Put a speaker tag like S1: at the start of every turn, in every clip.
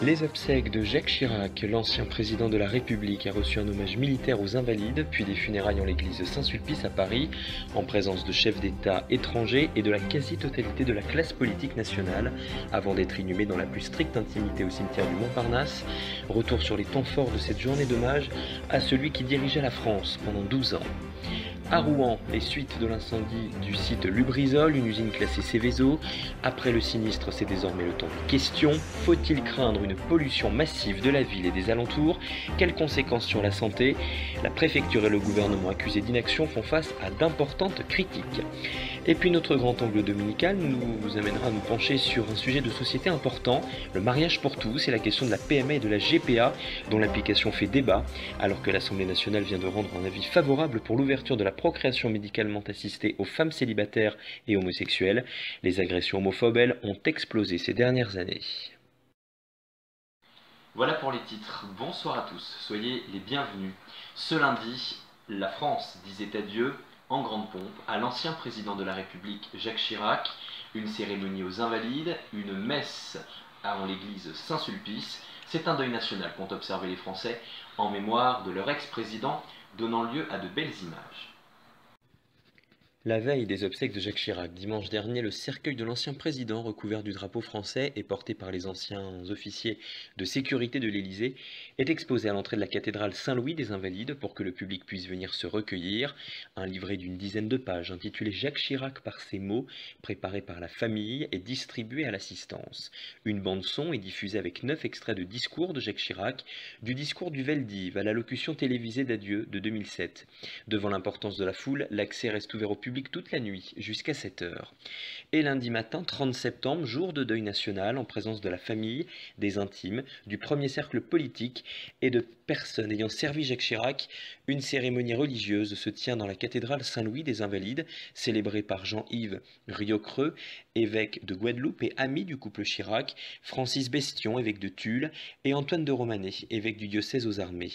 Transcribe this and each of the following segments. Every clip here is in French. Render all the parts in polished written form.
S1: Les obsèques de Jacques Chirac, l'ancien président de la République, a reçu un hommage militaire aux Invalides, puis des funérailles en l'église Saint-Sulpice à Paris, en présence de chefs d'État étrangers et de la quasi-totalité de la classe politique nationale, avant d'être inhumé dans la plus stricte intimité au cimetière du Montparnasse. Retour sur les temps forts de cette journée d'hommage à celui qui dirigeait la France pendant 12 ans. À Rouen, les suites de l'incendie du site Lubrizol, une usine classée Seveso. Après le sinistre, c'est désormais le temps des questions. Faut-il craindre une pollution massive de la ville et des alentours? Quelles conséquences sur la santé? La préfecture et le gouvernement accusés d'inaction font face à d'importantes critiques. Et puis notre grand angle dominical nous amènera à nous pencher sur un sujet de société important, le mariage pour tous et la question de la PMA et de la GPA, dont l'application fait débat, alors que l'Assemblée nationale vient de rendre un avis favorable pour l'ouverture de la procréation médicalement assistée aux femmes célibataires et homosexuelles. Les agressions homophobes, elles, ont explosé ces dernières années.
S2: Voilà pour les titres. Bonsoir à tous, soyez les bienvenus. Ce lundi, la France disait adieu en grande pompe à l'ancien président de la République Jacques Chirac, une cérémonie aux Invalides, une messe en l'église Saint-Sulpice. C'est un deuil national qu'ont observé les Français en mémoire de leur ex-président, donnant lieu à de belles images.
S1: La veille des obsèques de Jacques Chirac, dimanche dernier, le cercueil de l'ancien président, recouvert du drapeau français et porté par les anciens officiers de sécurité de l'Élysée, est exposé à l'entrée de la cathédrale Saint-Louis des Invalides pour que le public puisse venir se recueillir. Un livret d'une dizaine de pages intitulé Jacques Chirac par ses mots, préparé par la famille et distribué à l'assistance. Une bande-son est diffusée avec 9 extraits de discours de Jacques Chirac, du discours du Veldiv à l'allocution télévisée d'adieu de 2007. Devant l'importance de la foule, l'accès reste ouvert au public toute la nuit, jusqu'à 7 heures. Et lundi matin, 30 septembre, jour de deuil national, en présence de la famille, des intimes, du premier cercle politique et de personnes ayant servi Jacques Chirac, une cérémonie religieuse se tient dans la cathédrale Saint-Louis des Invalides, célébrée par Jean-Yves Riocreux, évêque de Guadeloupe et ami du couple Chirac, Francis Bestion, évêque de Tulle, et Antoine de Romanet, évêque du diocèse aux armées.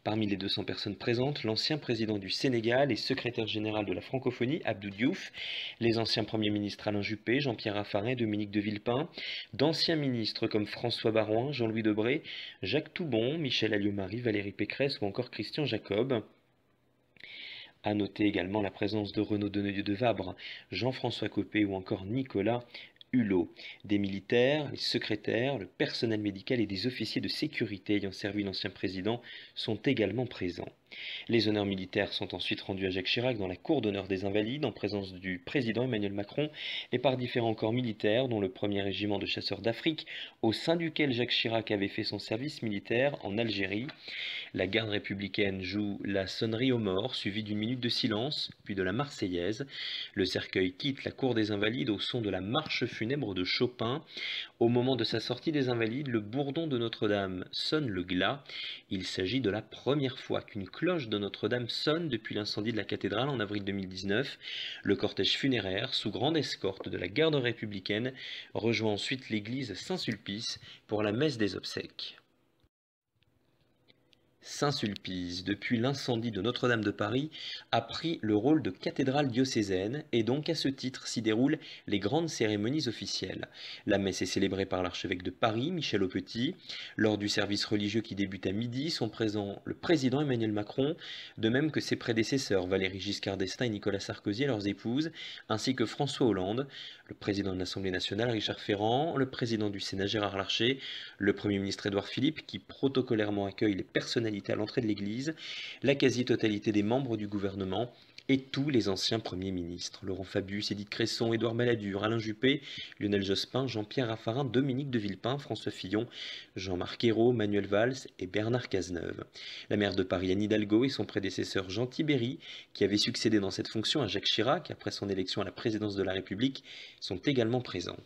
S1: Parmi les 200 personnes présentes, l'ancien président du Sénégal et secrétaire général de la francophonie, Abdou Diouf, les anciens premiers ministres Alain Juppé, Jean-Pierre Raffarin, Dominique de Villepin, d'anciens ministres comme François Baroin, Jean-Louis Debré, Jacques Toubon, Michel Alliot-Marie, Valérie Pécresse ou encore Christian Jacob. À noter également la présence de Renaud Deneuille de Vabre, Jean-François Copé ou encore Nicolas Hulot. Des militaires, les secrétaires, le personnel médical et des officiers de sécurité ayant servi l'ancien président sont également présents. Les honneurs militaires sont ensuite rendus à Jacques Chirac dans la cour d'honneur des Invalides en présence du président Emmanuel Macron et par différents corps militaires dont le 1er régiment de chasseurs d'Afrique au sein duquel Jacques Chirac avait fait son service militaire en Algérie. La garde républicaine joue la sonnerie aux morts suivie d'une minute de silence puis de la Marseillaise. Le cercueil quitte la cour des Invalides au son de la marche funèbre de Chopin. Au moment de sa sortie des Invalides, le bourdon de Notre-Dame sonne le glas. Il s'agit de la première fois qu'une cloche de Notre-Dame sonne depuis l'incendie de la cathédrale en avril 2019. Le cortège funéraire, sous grande escorte de la garde républicaine, rejoint ensuite l'église Saint-Sulpice pour la messe des obsèques. Saint-Sulpice, depuis l'incendie de Notre-Dame de Paris, a pris le rôle de cathédrale diocésaine et donc à ce titre s'y déroulent les grandes cérémonies officielles. La messe est célébrée par l'archevêque de Paris, Michel Aupetit. Lors du service religieux qui débute à midi sont présents le président Emmanuel Macron, de même que ses prédécesseurs Valéry Giscard d'Estaing et Nicolas Sarkozy et leurs épouses, ainsi que François Hollande, le président de l'Assemblée nationale Richard Ferrand, le président du Sénat Gérard Larcher, le Premier ministre Édouard Philippe qui protocolairement accueille les personnalités à l'entrée de l'église, la quasi-totalité des membres du gouvernement et tous les anciens premiers ministres. Laurent Fabius, Édith Cresson, Édouard Balladur, Alain Juppé, Lionel Jospin, Jean-Pierre Raffarin, Dominique de Villepin, François Fillon, Jean-Marc Ayrault, Manuel Valls et Bernard Cazeneuve. La maire de Paris, Anne Hidalgo, et son prédécesseur Jean Tibéry, qui avait succédé dans cette fonction à Jacques Chirac après son élection à la présidence de la République, sont également présents.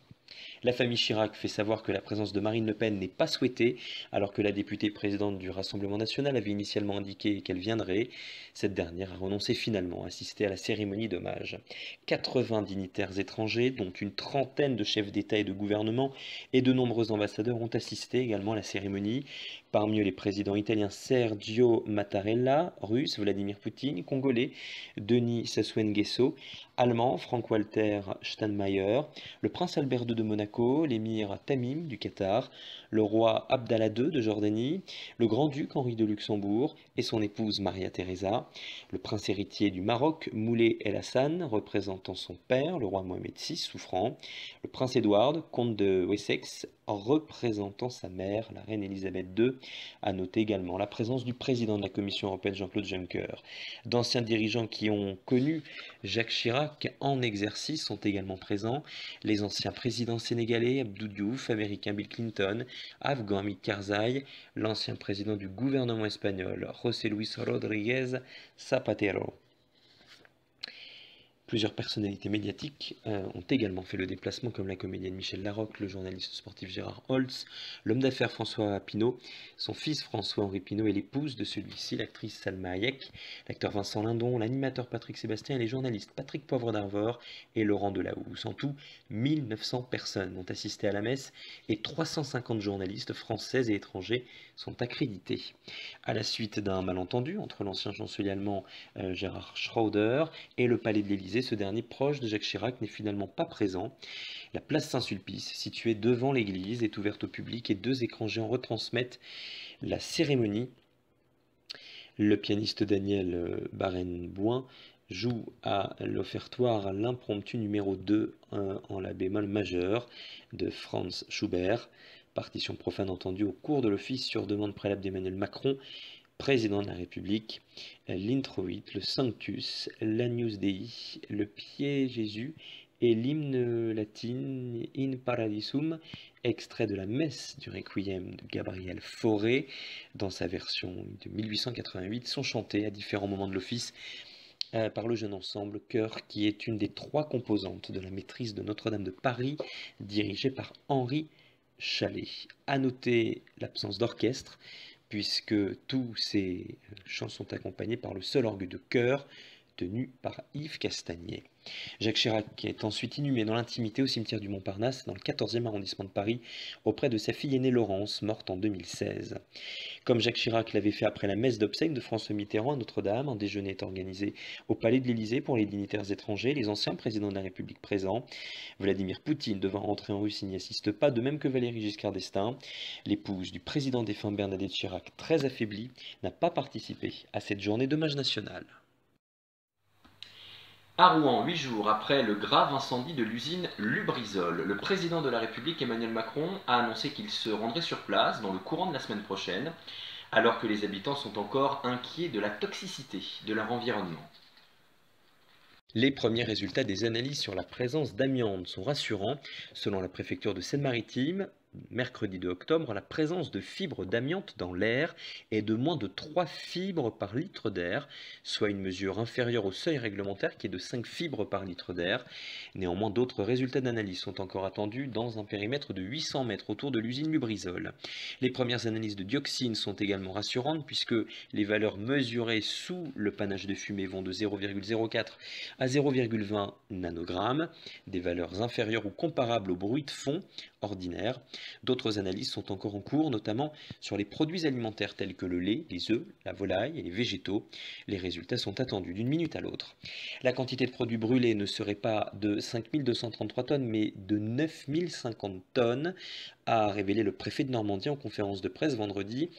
S1: La famille Chirac fait savoir que la présence de Marine Le Pen n'est pas souhaitée, alors que la députée présidente du Rassemblement national avait initialement indiqué qu'elle viendrait. Cette dernière a renoncé finalement à assister à la cérémonie d'hommage. 80 dignitaires étrangers, dont une trentaine de chefs d'État et de gouvernement, et de nombreux ambassadeurs ont assisté également à la cérémonie. Parmi eux, les présidents italiens Sergio Mattarella, russe Vladimir Poutine, congolais Denis Sassou Nguesso, allemand Frank-Walter Steinmeier, le prince Albert II de de Monaco, l'émir Tamim du Qatar, le roi Abdallah II de Jordanie, le grand-duc Henri de Luxembourg et son épouse Maria Theresa, le prince héritier du Maroc Moulay El Hassan, représentant son père, le roi Mohamed VI souffrant, le prince Édouard, comte de Wessex, représentant sa mère, la reine Elisabeth II. À noter également la présence du président de la Commission européenne Jean-Claude Juncker. D'anciens dirigeants qui ont connu Jacques Chirac en exercice sont également présents. Les anciens présidents sénégalais Abdou Diouf, américain Bill Clinton, afghan Hamid Karzai, l'ancien président du gouvernement espagnol José Luis Rodríguez Zapatero. Plusieurs personnalités médiatiques ont également fait le déplacement, comme la comédienne Michel Larocque, le journaliste sportif Gérard Holtz, l'homme d'affaires François Pinault, son fils François-Henri Pinault et l'épouse de celui-ci, l'actrice Salma Hayek, l'acteur Vincent Lindon, l'animateur Patrick Sébastien et les journalistes Patrick Poivre d'Arvor et Laurent Delahousse. En tout, 1900 personnes ont assisté à la messe et 350 journalistes français et étrangers sont accrédités. À la suite d'un malentendu entre l'ancien chancelier allemand Gerhard Schröder et le palais de l'Élysée, ce dernier, proche de Jacques Chirac, n'est finalement pas présent. La place Saint-Sulpice, située devant l'église, est ouverte au public et 2 écrans géants retransmettent la cérémonie. Le pianiste Daniel Barenboim joue à l'offertoire l'impromptu numéro 2 en la bémol majeur de Franz Schubert, partition profane entendue au cours de l'office sur demande préalable d'Emmanuel Macron, président de la République, l'introit, le Sanctus, l'Agnus Dei, le Pied Jésus et l'hymne latin In Paradisum, extrait de la messe du Requiem de Gabriel Fauré, dans sa version de 1888, sont chantés à différents moments de l'office par le jeune ensemble chœur qui est une des 3 composantes de la maîtrise de Notre-Dame de Paris, dirigée par Henri Chalet. À noter l'absence d'orchestre, puisque tous ces chants sont accompagnés par le seul orgue de chœur tenu par Yves Castagnet. Jacques Chirac est ensuite inhumé dans l'intimité au cimetière du Montparnasse, dans le 14e arrondissement de Paris, auprès de sa fille aînée Laurence, morte en 2016. Comme Jacques Chirac l'avait fait après la messe d'obsèques de François Mitterrand à Notre-Dame, un déjeuner est organisé au palais de l'Élysée pour les dignitaires étrangers, les anciens présidents de la République présents. Vladimir Poutine, devant rentrer en Russie, n'y assiste pas, de même que Valéry Giscard d'Estaing. L'épouse du président défunt Bernadette Chirac, très affaiblie, n'a pas participé à cette journée d'hommage national.
S2: À Rouen, 8 jours après le grave incendie de l'usine Lubrizol, le président de la République Emmanuel Macron a annoncé qu'il se rendrait sur place dans le courant de la semaine prochaine, alors que les habitants sont encore inquiets de la toxicité de leur environnement.
S1: Les premiers résultats des analyses sur la présence d'amiante sont rassurants. Selon la préfecture de Seine-Maritime, mercredi 2 octobre, la présence de fibres d'amiante dans l'air est de moins de 3 fibres par litre d'air, soit une mesure inférieure au seuil réglementaire qui est de 5 fibres par litre d'air. Néanmoins, d'autres résultats d'analyse sont encore attendus dans un périmètre de 800 mètres autour de l'usine Lubrizol. Les premières analyses de dioxine sont également rassurantes puisque les valeurs mesurées sous le panache de fumée vont de 0,04 à 0,20 nanogrammes, des valeurs inférieures ou comparables au bruit de fond ordinaire. D'autres analyses sont encore en cours, notamment sur les produits alimentaires tels que le lait, les œufs, la volaille et les végétaux. Les résultats sont attendus d'une minute à l'autre. La quantité de produits brûlés ne serait pas de 5233 tonnes, mais de 9050 tonnes, a révélé le préfet de Normandie en conférence de presse vendredi.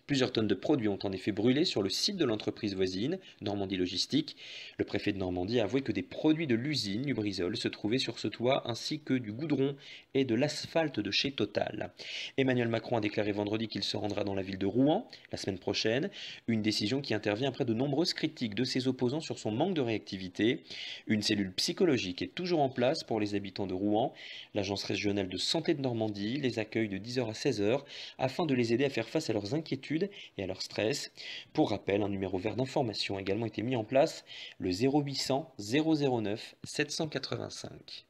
S1: Plusieurs tonnes de produits ont en effet brûlé sur le site de l'entreprise voisine, Normandie Logistique. Le préfet de Normandie a avoué que des produits de l'usine Lubrizol se trouvaient sur ce toit, ainsi que du goudron et de l'asphalte de chez Total. Emmanuel Macron a déclaré vendredi qu'il se rendra dans la ville de Rouen la semaine prochaine, une décision qui intervient après de nombreuses critiques de ses opposants sur son manque de réactivité. Une cellule psychologique est toujours en place pour les habitants de Rouen. L'agence régionale de santé de Normandie les accueille de 10h à 16h afin de les aider à faire face à leurs inquiétudes et à leur stress. Pour rappel, un numéro vert d'information a également été mis en place, le 0800 009 785.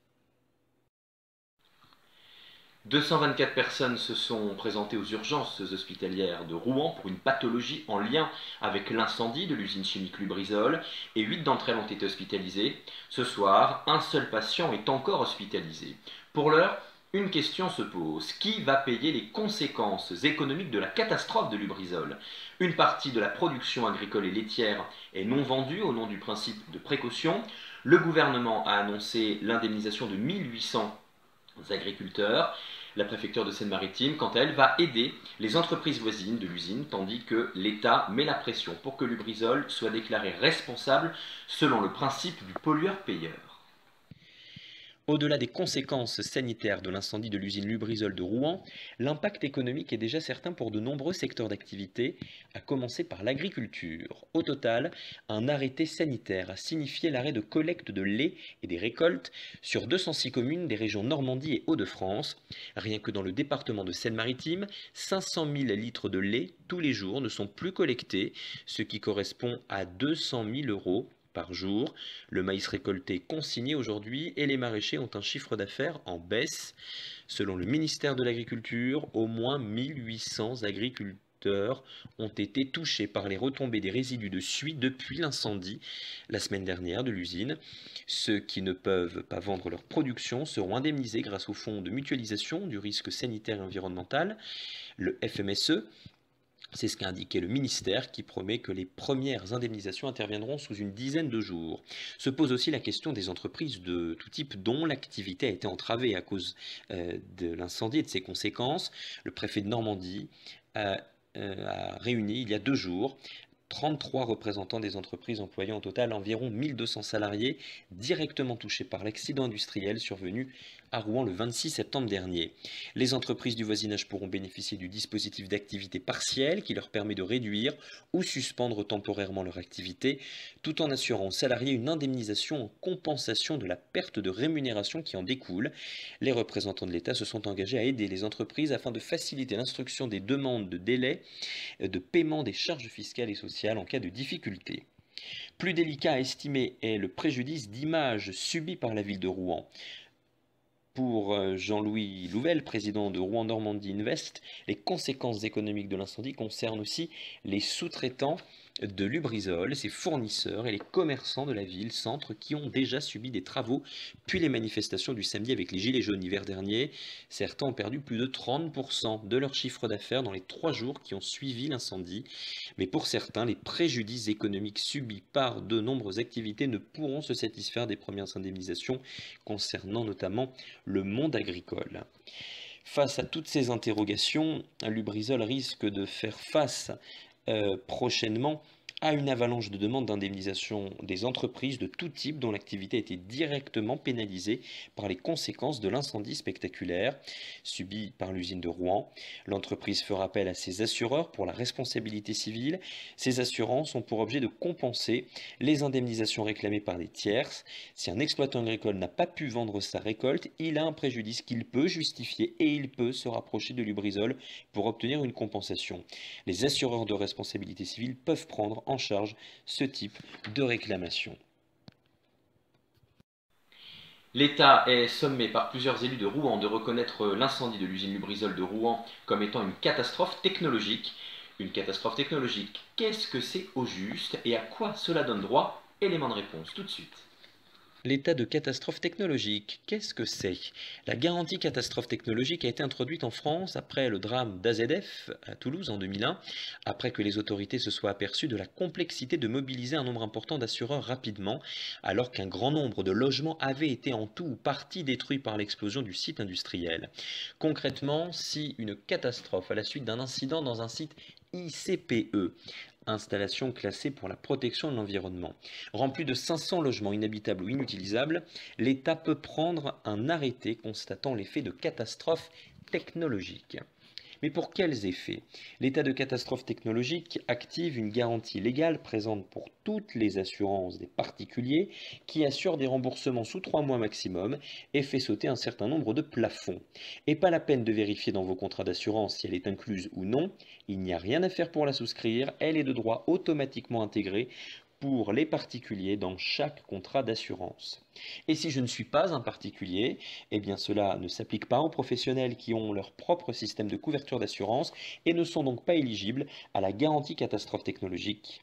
S2: 224 personnes se sont présentées aux urgences hospitalières de Rouen pour une pathologie en lien avec l'incendie de l'usine chimique Lubrizol et 8 d'entre elles ont été hospitalisées. Ce soir, un seul patient est encore hospitalisé. Pour l'heure, une question se pose. Qui va payer les conséquences économiques de la catastrophe de Lubrizol? Une partie de la production agricole et laitière est non vendue au nom du principe de précaution. Le gouvernement a annoncé l'indemnisation de 1800 agriculteurs. La préfecture de Seine-Maritime, quant à elle, va aider les entreprises voisines de l'usine, tandis que l'État met la pression pour que Lubrizol soit déclaré responsable selon le principe du pollueur-payeur.
S1: Au-delà des conséquences sanitaires de l'incendie de l'usine Lubrizol de Rouen, l'impact économique est déjà certain pour de nombreux secteurs d'activité, à commencer par l'agriculture. Au total, un arrêté sanitaire a signifié l'arrêt de collecte de lait et des récoltes sur 206 communes des régions Normandie et Hauts-de-France. Rien que dans le département de Seine-Maritime, 500 000 litres de lait tous les jours ne sont plus collectés, ce qui correspond à 200 000 euros par jour. Le maïs récolté consigné aujourd'hui et les maraîchers ont un chiffre d'affaires en baisse. Selon le ministère de l'Agriculture, au moins 1800 agriculteurs ont été touchés par les retombées des résidus de suie depuis l'incendie la semaine dernière de l'usine. Ceux qui ne peuvent pas vendre leur production seront indemnisés grâce au fonds de mutualisation du risque sanitaire et environnemental, le FMSE. C'est ce qu'a indiqué le ministère qui promet que les premières indemnisations interviendront sous une dizaine de jours. Se pose aussi la question des entreprises de tout type dont l'activité a été entravée à cause de l'incendie et de ses conséquences. Le préfet de Normandie a réuni il y a 2 jours 33 représentants des entreprises employant au total environ 1200 salariés directement touchés par l'accident industriel survenu à Rouen le 26 septembre dernier. Les entreprises du voisinage pourront bénéficier du dispositif d'activité partielle qui leur permet de réduire ou suspendre temporairement leur activité tout en assurant aux salariés une indemnisation en compensation de la perte de rémunération qui en découle. Les représentants de l'État se sont engagés à aider les entreprises afin de faciliter l'instruction des demandes de délai de paiement des charges fiscales et sociales en cas de difficulté. Plus délicat à estimer est le préjudice d'image subi par la ville de Rouen. Pour Jean-Louis Louvel, président de Rouen Normandie Invest, les conséquences économiques de l'incendie concernent aussi les sous-traitants de Lubrizol, ses fournisseurs et les commerçants de la ville-centre qui ont déjà subi des travaux, puis les manifestations du samedi avec les gilets jaunes l'hiver dernier. Certains ont perdu plus de 30% de leur chiffre d'affaires dans les 3 jours qui ont suivi l'incendie. Mais pour certains, les préjudices économiques subis par de nombreuses activités ne pourront se satisfaire des premières indemnisations concernant notamment le monde agricole. Face à toutes ces interrogations, Lubrizol risque de faire face prochainement à une avalanche de demandes d'indemnisation des entreprises de tout type dont l'activité a été directement pénalisée par les conséquences de l'incendie spectaculaire subi par l'usine de Rouen. L'entreprise fera appel à ses assureurs pour la responsabilité civile. Ces assurances ont pour objet de compenser les indemnisations réclamées par des tierces. Si un exploitant agricole n'a pas pu vendre sa récolte, il a un préjudice qu'il peut justifier et il peut se rapprocher de Lubrizol pour obtenir une compensation. Les assureurs de responsabilité civile peuvent prendre en charge ce type de réclamation.
S2: L'État est sommé par plusieurs élus de Rouen de reconnaître l'incendie de l'usine Lubrizol de Rouen comme étant une catastrophe technologique. Une catastrophe technologique, qu'est-ce que c'est au juste et à quoi cela donne droit? Élément de réponse tout de suite.
S1: L'état de catastrophe technologique, qu'est-ce que c'est? La garantie catastrophe technologique a été introduite en France après le drame d'AZF à Toulouse en 2001, après que les autorités se soient aperçues de la complexité de mobiliser un nombre important d'assureurs rapidement, alors qu'un grand nombre de logements avaient été en tout ou partie détruits par l'explosion du site industriel. Concrètement, si une catastrophe à la suite d'un incident dans un site ICPE, installation classée pour la protection de l'environnement, remplie de 500 logements inhabitables ou inutilisables, l'État peut prendre un arrêté constatant l'effet de catastrophe technologique. Mais pour quels effets? L'état de catastrophe technologique active une garantie légale présente pour toutes les assurances des particuliers qui assure des remboursements sous 3 mois maximum et fait sauter un certain nombre de plafonds. Et pas la peine de vérifier dans vos contrats d'assurance si elle est incluse ou non, il n'y a rien à faire pour la souscrire, elle est de droit automatiquement intégrée pour les particuliers dans chaque contrat d'assurance. Et si je ne suis pas un particulier, eh bien cela ne s'applique pas aux professionnels qui ont leur propre système de couverture d'assurance et ne sont donc pas éligibles à la garantie catastrophe technologique.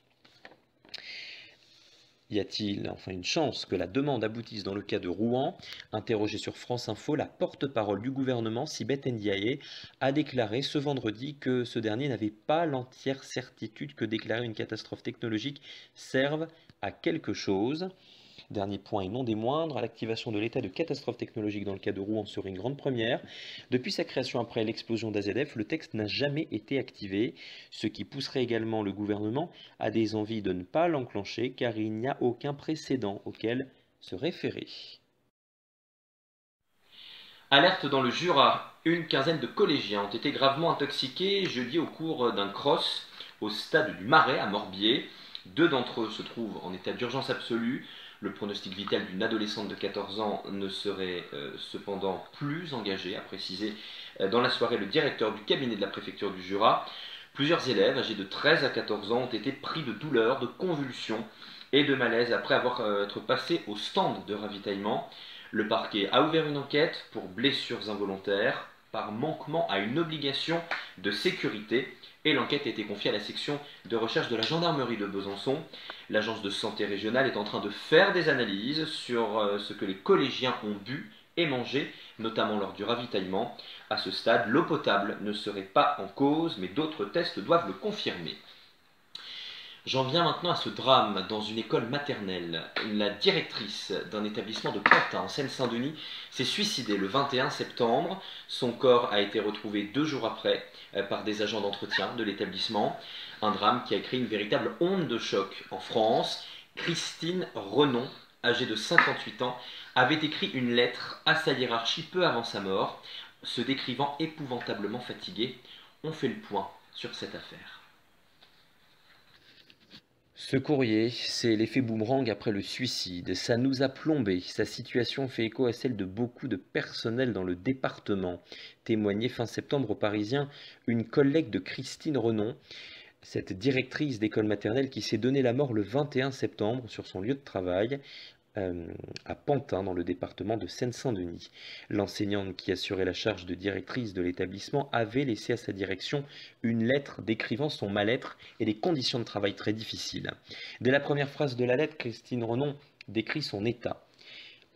S1: Y a-t-il enfin une chance que la demande aboutisse dans le cas de Rouen? Interrogée sur France Info, la porte-parole du gouvernement, Sibeth Ndiaye, a déclaré ce vendredi que ce dernier n'avait pas l'entière certitude que déclarer une catastrophe technologique serve à quelque chose. Dernier point et non des moindres, l'activation de l'état de catastrophe technologique dans le cas de Rouen serait une grande première. Depuis sa création après l'explosion d'AZF, le texte n'a jamais été activé, ce qui pousserait également le gouvernement à des envies de ne pas l'enclencher car il n'y a aucun précédent auquel se référer.
S2: Alerte dans le Jura, une quinzaine de collégiens ont été gravement intoxiqués jeudi au cours d'un cross au stade du Marais à Morbier. 2 d'entre eux se trouvent en état d'urgence absolue. Le pronostic vital d'une adolescente de 14 ans ne serait cependant plus engagé, a précisé dans la soirée le directeur du cabinet de la préfecture du Jura. Plusieurs élèves âgés de 13 à 14 ans ont été pris de douleurs, de convulsions et de malaise après avoir été passés au stand de ravitaillement. Le parquet a ouvert une enquête pour blessures involontaires par manquement à une obligation de sécurité et l'enquête a été confiée à la section de recherche de la gendarmerie de Besançon. L'agence de santé régionale est en train de faire des analyses sur ce que les collégiens ont bu et mangé, notamment lors du ravitaillement. À ce stade, l'eau potable ne serait pas en cause, mais d'autres tests doivent le confirmer. J'en viens maintenant à ce drame dans une école maternelle. La directrice d'un établissement de Pantin, en Seine-Saint-Denis, s'est suicidée le 21 septembre. Son corps a été retrouvé 2 jours après par des agents d'entretien de l'établissement. Un drame qui a créé une véritable onde de choc en France. Christine Renon, âgée de 58 ans, avait écrit une lettre à sa hiérarchie peu avant sa mort, se décrivant épouvantablement fatiguée. On fait le point sur cette affaire.
S1: Ce courrier, c'est l'effet boomerang après le suicide. Ça nous a plombé. Sa situation fait écho à celle de beaucoup de personnel dans le département. Témoignait fin septembre aux Parisiens une collègue de Christine Renon, cette directrice d'école maternelle qui s'est donné la mort le 21 septembre sur son lieu de travail à Pantin, dans le département de Seine-Saint-Denis. L'enseignante qui assurait la charge de directrice de l'établissement avait laissé à sa direction une lettre décrivant son mal-être et des conditions de travail très difficiles. Dès la première phrase de la lettre, Christine Renon décrit son état.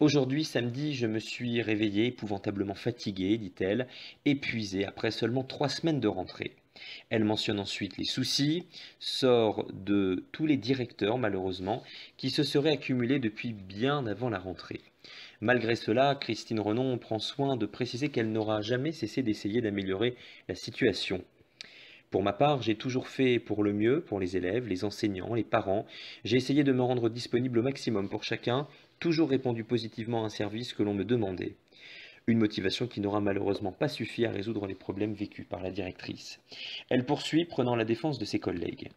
S1: Aujourd'hui, samedi, je me suis réveillée épouvantablement fatiguée, dit-elle, épuisée après seulement 3 semaines de rentrée. Elle mentionne ensuite les soucis, sort de tous les directeurs malheureusement, qui se seraient accumulés depuis bien avant la rentrée. Malgré cela, Christine Renon prend soin de préciser qu'elle n'aura jamais cessé d'essayer d'améliorer la situation. Pour ma part, j'ai toujours fait pour le mieux, pour les élèves, les enseignants, les parents. J'ai essayé de me rendre disponible au maximum pour chacun, toujours répondu positivement à un service que l'on me demandait. Une motivation qui n'aura malheureusement pas suffi à résoudre les problèmes vécus par la directrice. Elle poursuit, prenant la défense de ses collègues.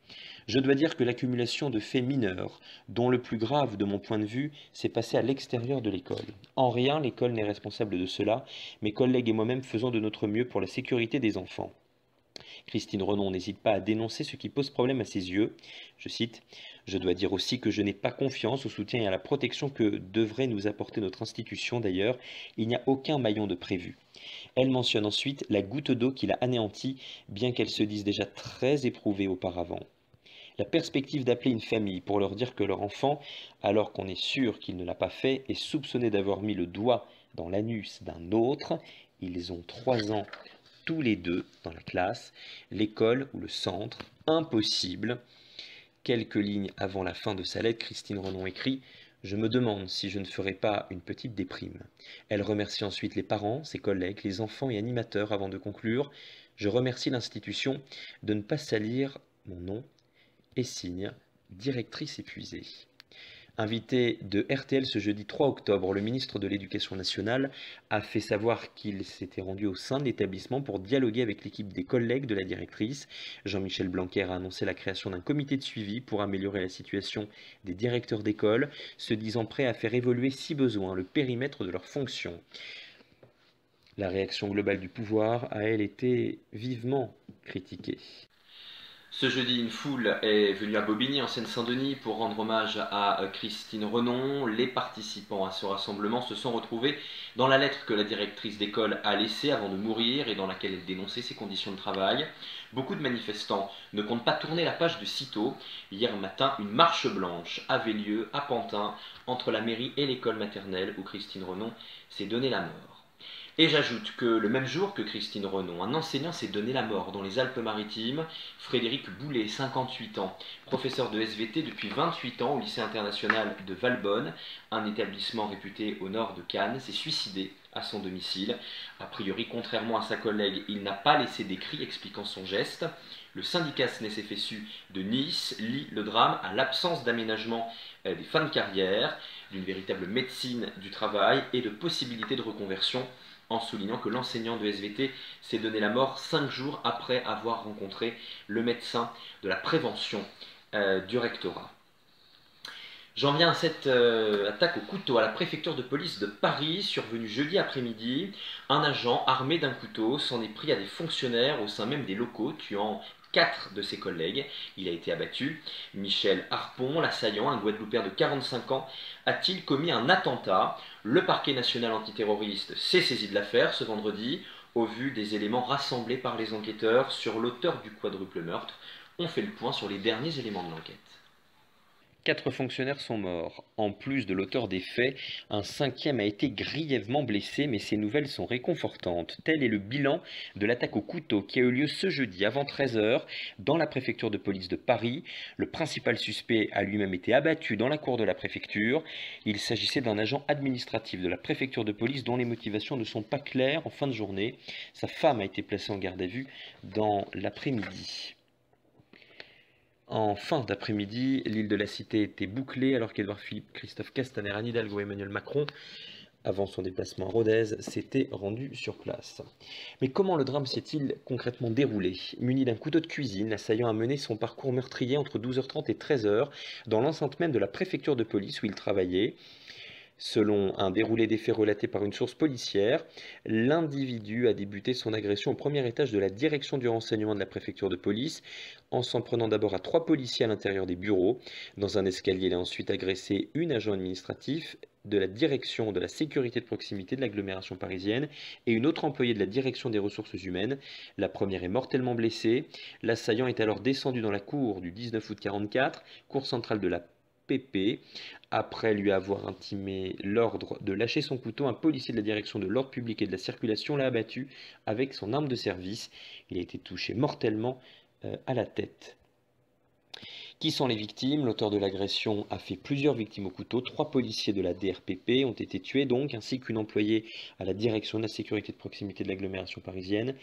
S1: Je dois dire que l'accumulation de faits mineurs, dont le plus grave de mon point de vue, s'est passé à l'extérieur de l'école. En rien, l'école n'est responsable de cela, mes collègues et moi-même faisons de notre mieux pour la sécurité des enfants. Christine Renon n'hésite pas à dénoncer ce qui pose problème à ses yeux. Je cite, « Je dois dire aussi que je n'ai pas confiance au soutien et à la protection que devrait nous apporter notre institution. D'ailleurs, il n'y a aucun maillon de prévu. » Elle mentionne ensuite la goutte d'eau qui l'a anéantie, bien qu'elle se dise déjà très éprouvée auparavant. La perspective d'appeler une famille pour leur dire que leur enfant, alors qu'on est sûr qu'il ne l'a pas fait, est soupçonné d'avoir mis le doigt dans l'anus d'un autre. Ils ont 3 ans tous les deux dans la classe, l'école ou le centre, impossible. Quelques lignes avant la fin de sa lettre, Christine Renon écrit « Je me demande si je ne ferai pas une petite déprime ». Elle remercie ensuite les parents, ses collègues, les enfants et animateurs avant de conclure « Je remercie l'institution de ne pas salir mon nom et signe directrice épuisée ». Invité de RTL ce jeudi 3 octobre, le ministre de l'Éducation nationale a fait savoir qu'il s'était rendu au sein de l'établissement pour dialoguer avec l'équipe des collègues de la directrice. Jean-Michel Blanquer a annoncé la création d'un comité de suivi pour améliorer la situation des directeurs d'école, se disant prêt à faire évoluer si besoin le périmètre de leurs fonctions. La réaction globale du pouvoir a, elle, été vivement critiquée.
S2: Ce jeudi, une foule est venue à Bobigny, en Seine-Saint-Denis, pour rendre hommage à Christine Renon. Les participants à ce rassemblement se sont retrouvés dans la lettre que la directrice d'école a laissée avant de mourir et dans laquelle elle dénonçait ses conditions de travail. Beaucoup de manifestants ne comptent pas tourner la page de sitôt. Hier matin, une marche blanche avait lieu à Pantin, entre la mairie et l'école maternelle où Christine Renon s'est donné la mort. Et j'ajoute que le même jour que Christine Renon, un enseignant s'est donné la mort dans les Alpes-Maritimes. Frédéric Boulet, 58 ans, professeur de SVT depuis 28 ans au lycée international de Valbonne, un établissement réputé au nord de Cannes, s'est suicidé à son domicile. A priori, contrairement à sa collègue, il n'a pas laissé d'écrit expliquant son geste. Le syndicat SNES-FSU de Nice lie le drame à l'absence d'aménagement des fins de carrière, d'une véritable médecine du travail et de possibilités de reconversion, en soulignant que l'enseignant de SVT s'est donné la mort 5 jours après avoir rencontré le médecin de la prévention du rectorat. J'en viens à cette attaque au couteau à la préfecture de police de Paris, survenue jeudi après-midi. Un agent armé d'un couteau s'en est pris à des fonctionnaires au sein même des locaux, tuant 4 de ses collègues. Il a été abattu. Michel Harpon, l'assaillant, un Guadeloupéen de 45 ans, a-t-il commis un attentat? Le parquet national antiterroriste s'est saisi de l'affaire ce vendredi. Au vu des éléments rassemblés par les enquêteurs sur l'auteur du quadruple meurtre, on fait le point sur les derniers éléments de l'enquête.
S1: 4 fonctionnaires sont morts. En plus de l'auteur des faits, un 5e a été grièvement blessé, mais ces nouvelles sont réconfortantes. Tel est le bilan de l'attaque au couteau qui a eu lieu ce jeudi avant 13 h dans la préfecture de police de Paris. Le principal suspect a lui-même été abattu dans la cour de la préfecture. Il s'agissait d'un agent administratif de la préfecture de police dont les motivations ne sont pas claires en fin de journée. Sa femme a été placée en garde à vue dans l'après-midi. En fin d'après-midi, l'île de la Cité était bouclée alors qu'Édouard Philippe, Christophe Castaner, Anne Hidalgo et Emmanuel Macron, avant son déplacement à Rodez, s'étaient rendus sur place. Mais comment le drame s'est-il concrètement déroulé? Muni d'un couteau de cuisine, l'assaillant a mené son parcours meurtrier entre 12h30 et 13h dans l'enceinte même de la préfecture de police où il travaillait. Selon un déroulé des faits relaté par une source policière, l'individu a débuté son agression au premier étage de la direction du renseignement de la préfecture de police, en s'en prenant d'abord à 3 policiers à l'intérieur des bureaux. Dans un escalier, il a ensuite agressé une agent administratif de la direction de la sécurité de proximité de l'agglomération parisienne et une autre employée de la direction des ressources humaines. La première est mortellement blessée. L'assaillant est alors descendu dans la cour du 19 août 44, cour centrale de la PP. Après lui avoir intimé l'ordre de lâcher son couteau, un policier de la direction de l'ordre public et de la circulation l'a abattu avec son arme de service. Il a été touché mortellement à la tête. Qui sont les victimes? L'auteur de l'agression a fait plusieurs victimes au couteau. 3 policiers de la DRPP ont été tués donc, ainsi qu'une employée à la direction de la sécurité de proximité de l'agglomération parisienne.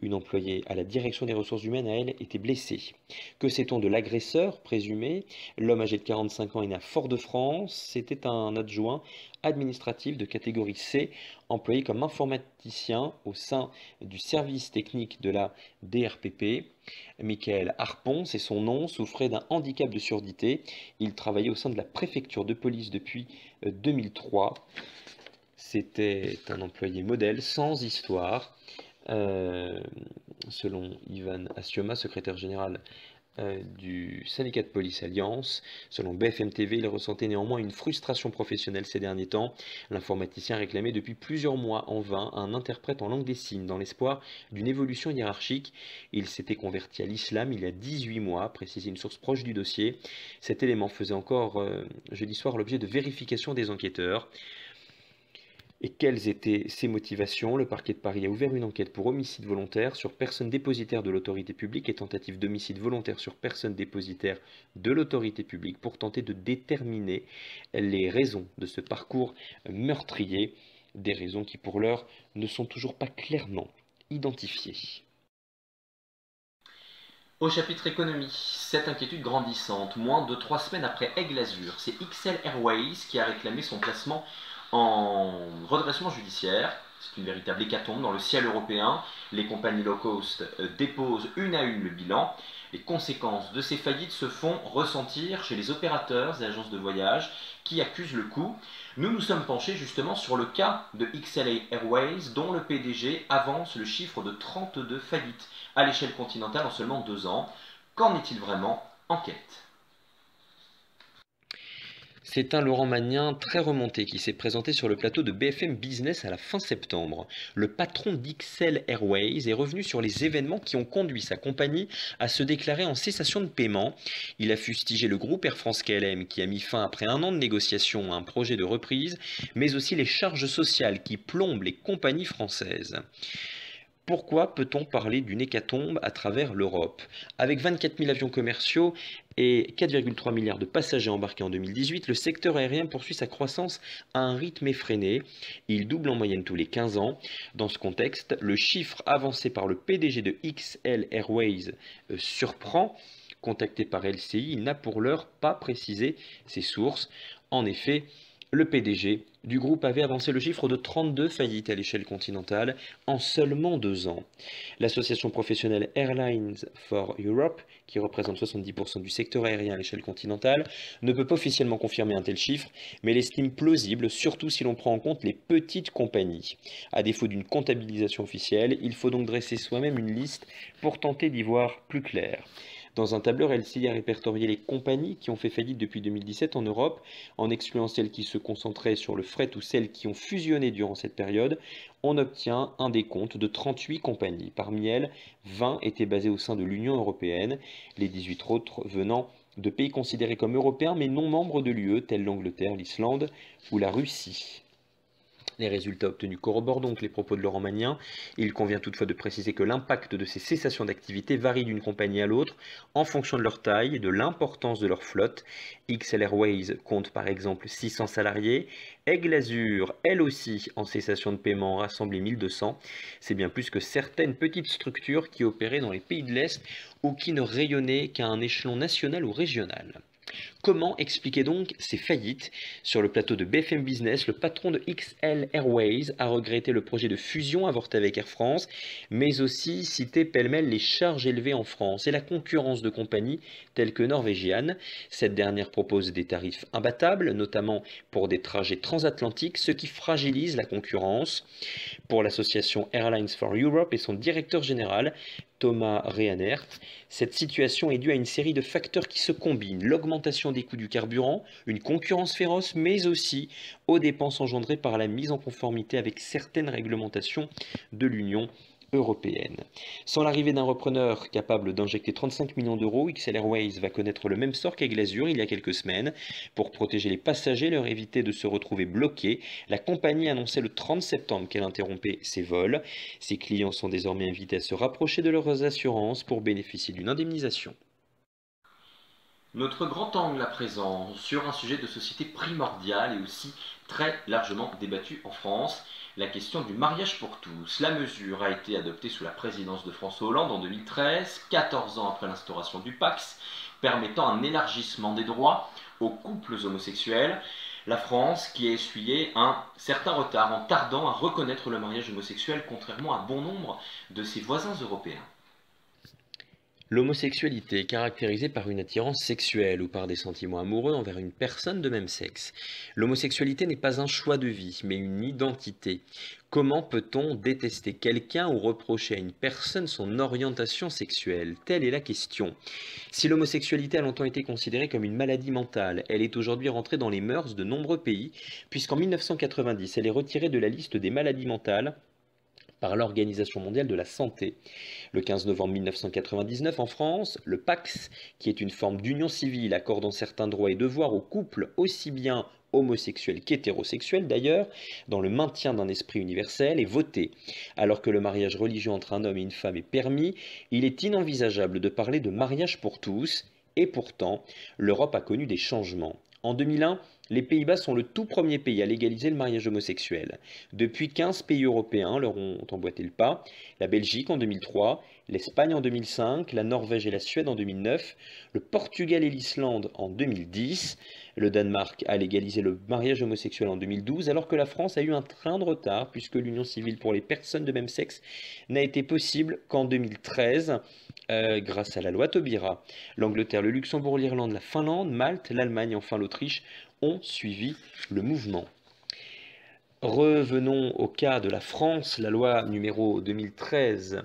S1: Une employée à la direction des ressources humaines, à elle, était blessée. Que sait-on de l'agresseur présumé? L'homme âgé de 45 ans est né à Fort-de-France. C'était un adjoint administratif de catégorie C, employé comme informaticien au sein du service technique de la DRPP. Michael Harpon, c'est son nom, souffrait d'un handicap de surdité. Il travaillait au sein de la préfecture de police depuis 2003. C'était un employé modèle, sans histoire. Selon Ivan Assioma, secrétaire général du syndicat de police Alliance. Selon BFM TV, il ressentait néanmoins une frustration professionnelle ces derniers temps. L'informaticien réclamait depuis plusieurs mois en vain un interprète en langue des signes dans l'espoir d'une évolution hiérarchique. Il s'était converti à l'islam il y a 18 mois, précisait une source proche du dossier. Cet élément faisait encore jeudi soir l'objet de vérification des enquêteurs. Et quelles étaient ses motivations? Le parquet de Paris a ouvert une enquête pour homicide volontaire sur personne dépositaire de l'autorité publique et tentative d'homicide volontaire sur personne dépositaire de l'autorité publique pour tenter de déterminer les raisons de ce parcours meurtrier, des raisons qui pour l'heure ne sont toujours pas clairement identifiées.
S2: Au chapitre économie, cette inquiétude grandissante, moins de 3 semaines après Aigle Azur, c'est XL Airways qui a réclamé son placement en redressement judiciaire. C'est une véritable hécatombe dans le ciel européen. Les compagnies low cost déposent une à une le bilan. Les conséquences de ces faillites se font ressentir chez les opérateurs et agences de voyage qui accusent le coup. Nous nous sommes penchés justement sur le cas de XL Airways dont le PDG avance le chiffre de 32 faillites à l'échelle continentale en seulement 2 ans. Qu'en est-il vraiment? Enquête.
S1: C'est un Laurent Magnin très remonté qui s'est présenté sur le plateau de BFM Business à la fin septembre. Le patron d'XL Airways est revenu sur les événements qui ont conduit sa compagnie à se déclarer en cessation de paiement. Il a fustigé le groupe Air France-KLM qui a mis fin après un an de négociations à un projet de reprise, mais aussi les charges sociales qui plombent les compagnies françaises. Pourquoi peut-on parler d'une hécatombe à travers l'Europe? Avec 24 000 avions commerciaux et 4,3 milliards de passagers embarqués en 2018, le secteur aérien poursuit sa croissance à un rythme effréné. Il double en moyenne tous les 15 ans. Dans ce contexte, le chiffre avancé par le PDG de XL Airways surprend. Contacté par LCI, il n'a pour l'heure pas précisé ses sources. En effet, le PDG du groupe avait avancé le chiffre de 32 faillites à l'échelle continentale en seulement 2 ans. L'association professionnelle Airlines for Europe, qui représente 70% du secteur aérien à l'échelle continentale, ne peut pas officiellement confirmer un tel chiffre, mais l'estime plausible, surtout si l'on prend en compte les petites compagnies. À défaut d'une comptabilisation officielle, il faut donc dresser soi-même une liste pour tenter d'y voir plus clair. Dans un tableur, LCI a répertorié les compagnies qui ont fait faillite depuis 2017 en Europe, en excluant celles qui se concentraient sur le fret ou celles qui ont fusionné durant cette période. On obtient un décompte de 38 compagnies. Parmi elles, 20 étaient basées au sein de l'Union européenne, les 18 autres venant de pays considérés comme européens mais non membres de l'UE, tels l'Angleterre, l'Islande ou la Russie. Les résultats obtenus corroborent donc les propos de Laurent Magnin. Il convient toutefois de préciser que l'impact de ces cessations d'activité varie d'une compagnie à l'autre en fonction de leur taille et de l'importance de leur flotte. XL Airways compte par exemple 600 salariés. Aigle Azur, elle aussi, en cessation de paiement, a rassemblé 1200. C'est bien plus que certaines petites structures qui opéraient dans les pays de l'Est ou qui ne rayonnaient qu'à un échelon national ou régional. Comment expliquer donc ces faillites? Sur le plateau de BFM Business, le patron de XL Airways a regretté le projet de fusion avorté avec Air France, mais aussi cité pêle-mêle les charges élevées en France et la concurrence de compagnies telles que Norwegian. Cette dernière propose des tarifs imbattables, notamment pour des trajets transatlantiques, ce qui fragilise la concurrence. Pour l'association Airlines for Europe et son directeur général, Thomas Rehanert, cette situation est due à une série de facteurs qui se combinent: l'augmentation des coûts du carburant, une concurrence féroce, mais aussi aux dépenses engendrées par la mise en conformité avec certaines réglementations de l'Union européenne. Sans l'arrivée d'un repreneur capable d'injecter 35 millions d'euros, XL Airways va connaître le même sort qu'Aigle Azur il y a quelques semaines. Pour protéger les passagers et leur éviter de se retrouver bloqués, la compagnie annonçait le 30 septembre qu'elle interrompait ses vols. Ses clients sont désormais invités à se rapprocher de leurs assurances pour bénéficier d'une indemnisation.
S2: Notre grand angle à présent sur un sujet de société primordial et aussi très largement débattu en France, la question du mariage pour tous. La mesure a été adoptée sous la présidence de François Hollande en 2013, 14 ans après l'instauration du Pacs, permettant un élargissement des droits aux couples homosexuels. La France qui a essuyé un certain retard en tardant à reconnaître le mariage homosexuel, contrairement à bon nombre de ses voisins européens.
S1: L'homosexualité est caractérisée par une attirance sexuelle ou par des sentiments amoureux envers une personne de même sexe. L'homosexualité n'est pas un choix de vie, mais une identité. Comment peut-on détester quelqu'un ou reprocher à une personne son orientation sexuelle? Telle est la question. Si l'homosexualité a longtemps été considérée comme une maladie mentale, elle est aujourd'hui rentrée dans les mœurs de nombreux pays, puisqu'en 1990, elle est retirée de la liste des maladies mentales par l'Organisation mondiale de la santé. Le 15 novembre 1999, en France, le Pacs, qui est une forme d'union civile accordant certains droits et devoirs aux couples aussi bien homosexuels qu'hétérosexuels d'ailleurs, dans le maintien d'un esprit universel, est voté. Alors que le mariage religieux entre un homme et une femme est permis, il est inenvisageable de parler de mariage pour tous, et pourtant, l'Europe a connu des changements. En 2001, les Pays-Bas sont le tout premier pays à légaliser le mariage homosexuel. Depuis, 15 pays européens leur ont emboîté le pas: la Belgique en 2003, l'Espagne en 2005, la Norvège et la Suède en 2009, le Portugal et l'Islande en 2010. Le Danemark a légalisé le mariage homosexuel en 2012, alors que la France a eu un train de retard, puisque l'union civile pour les personnes de même sexe n'a été possible qu'en 2013, grâce à la loi Taubira. L'Angleterre, le Luxembourg, l'Irlande, la Finlande, Malte, l'Allemagne et enfin l'Autriche ont suivi le mouvement. Revenons au cas de la France. La loi numéro 2013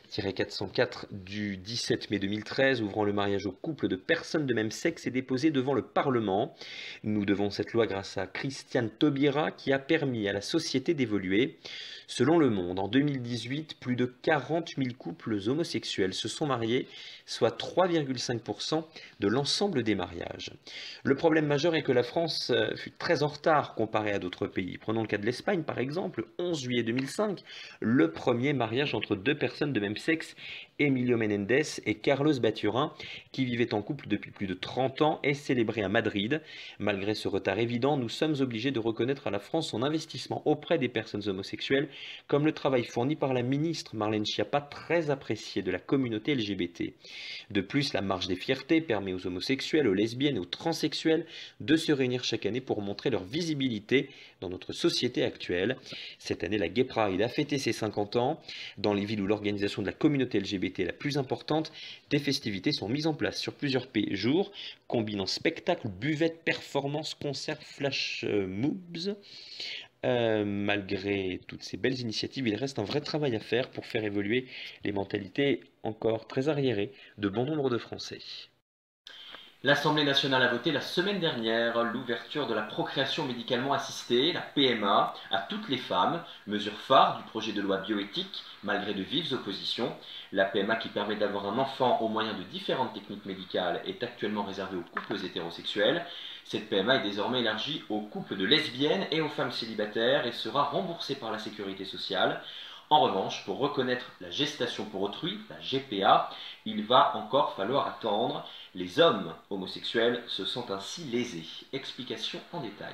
S1: 404 du 17 mai 2013 ouvrant le mariage aux couples de personnes de même sexe est déposée devant le Parlement. Nous devons cette loi grâce à Christiane Taubira qui a permis à la société d'évoluer. Selon Le Monde, en 2018, plus de 40 000 couples homosexuels se sont mariés, soit 3,5% de l'ensemble des mariages. Le problème majeur est que la France fut très en retard comparée à d'autres pays. Prenons le cas de l'Espagne par exemple, 11 juillet 2005, le premier mariage entre deux personnes de même sexe, Emilio Menendez et Carlos Baturin, qui vivaient en couple depuis plus de 30 ans, est célébré à Madrid. Malgré ce retard évident, nous sommes obligés de reconnaître à la France son investissement auprès des personnes homosexuelles, comme le travail fourni par la ministre Marlène Schiappa, très appréciée de la communauté LGBT. De plus, la marche des fiertés permet aux homosexuels, aux lesbiennes et aux transsexuels de se réunir chaque année pour montrer leur visibilité dans notre société actuelle. Cette année, la Gay Pride a fêté ses 50 ans. Dans les villes où l'organisation de la communauté LGBT est la plus importante, des festivités sont mises en place sur plusieurs jours, combinant spectacles, buvettes, performances, concerts, flash moobs. Malgré toutes ces belles initiatives, il reste un vrai travail à faire pour faire évoluer les mentalités encore très arriérées de bon nombre de Français.
S2: L'Assemblée nationale a voté la semaine dernière l'ouverture de la procréation médicalement assistée, la PMA, à toutes les femmes, mesure phare du projet de loi bioéthique, malgré de vives oppositions. La PMA qui permet d'avoir un enfant au moyen de différentes techniques médicales est actuellement réservée aux couples hétérosexuels. Cette PMA est désormais élargie aux couples de lesbiennes et aux femmes célibataires et sera remboursée par la sécurité sociale. En revanche, pour reconnaître la gestation pour autrui, la GPA, il va encore falloir attendre. Les hommes homosexuels se sont ainsi lésés. Explication en détail.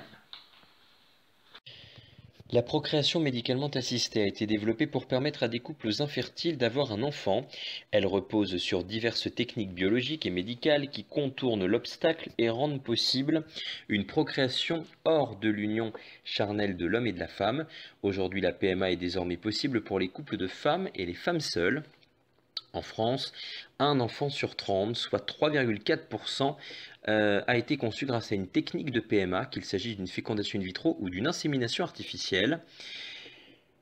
S1: La procréation médicalement assistée a été développée pour permettre à des couples infertiles d'avoir un enfant. Elle repose sur diverses techniques biologiques et médicales qui contournent l'obstacle et rendent possible une procréation hors de l'union charnelle de l'homme et de la femme. Aujourd'hui, la PMA est désormais possible pour les couples de femmes et les femmes seules. En France, un enfant sur 30, soit 3,4%, a été conçu grâce à une technique de PMA, qu'il s'agisse d'une fécondation in vitro ou d'une insémination artificielle.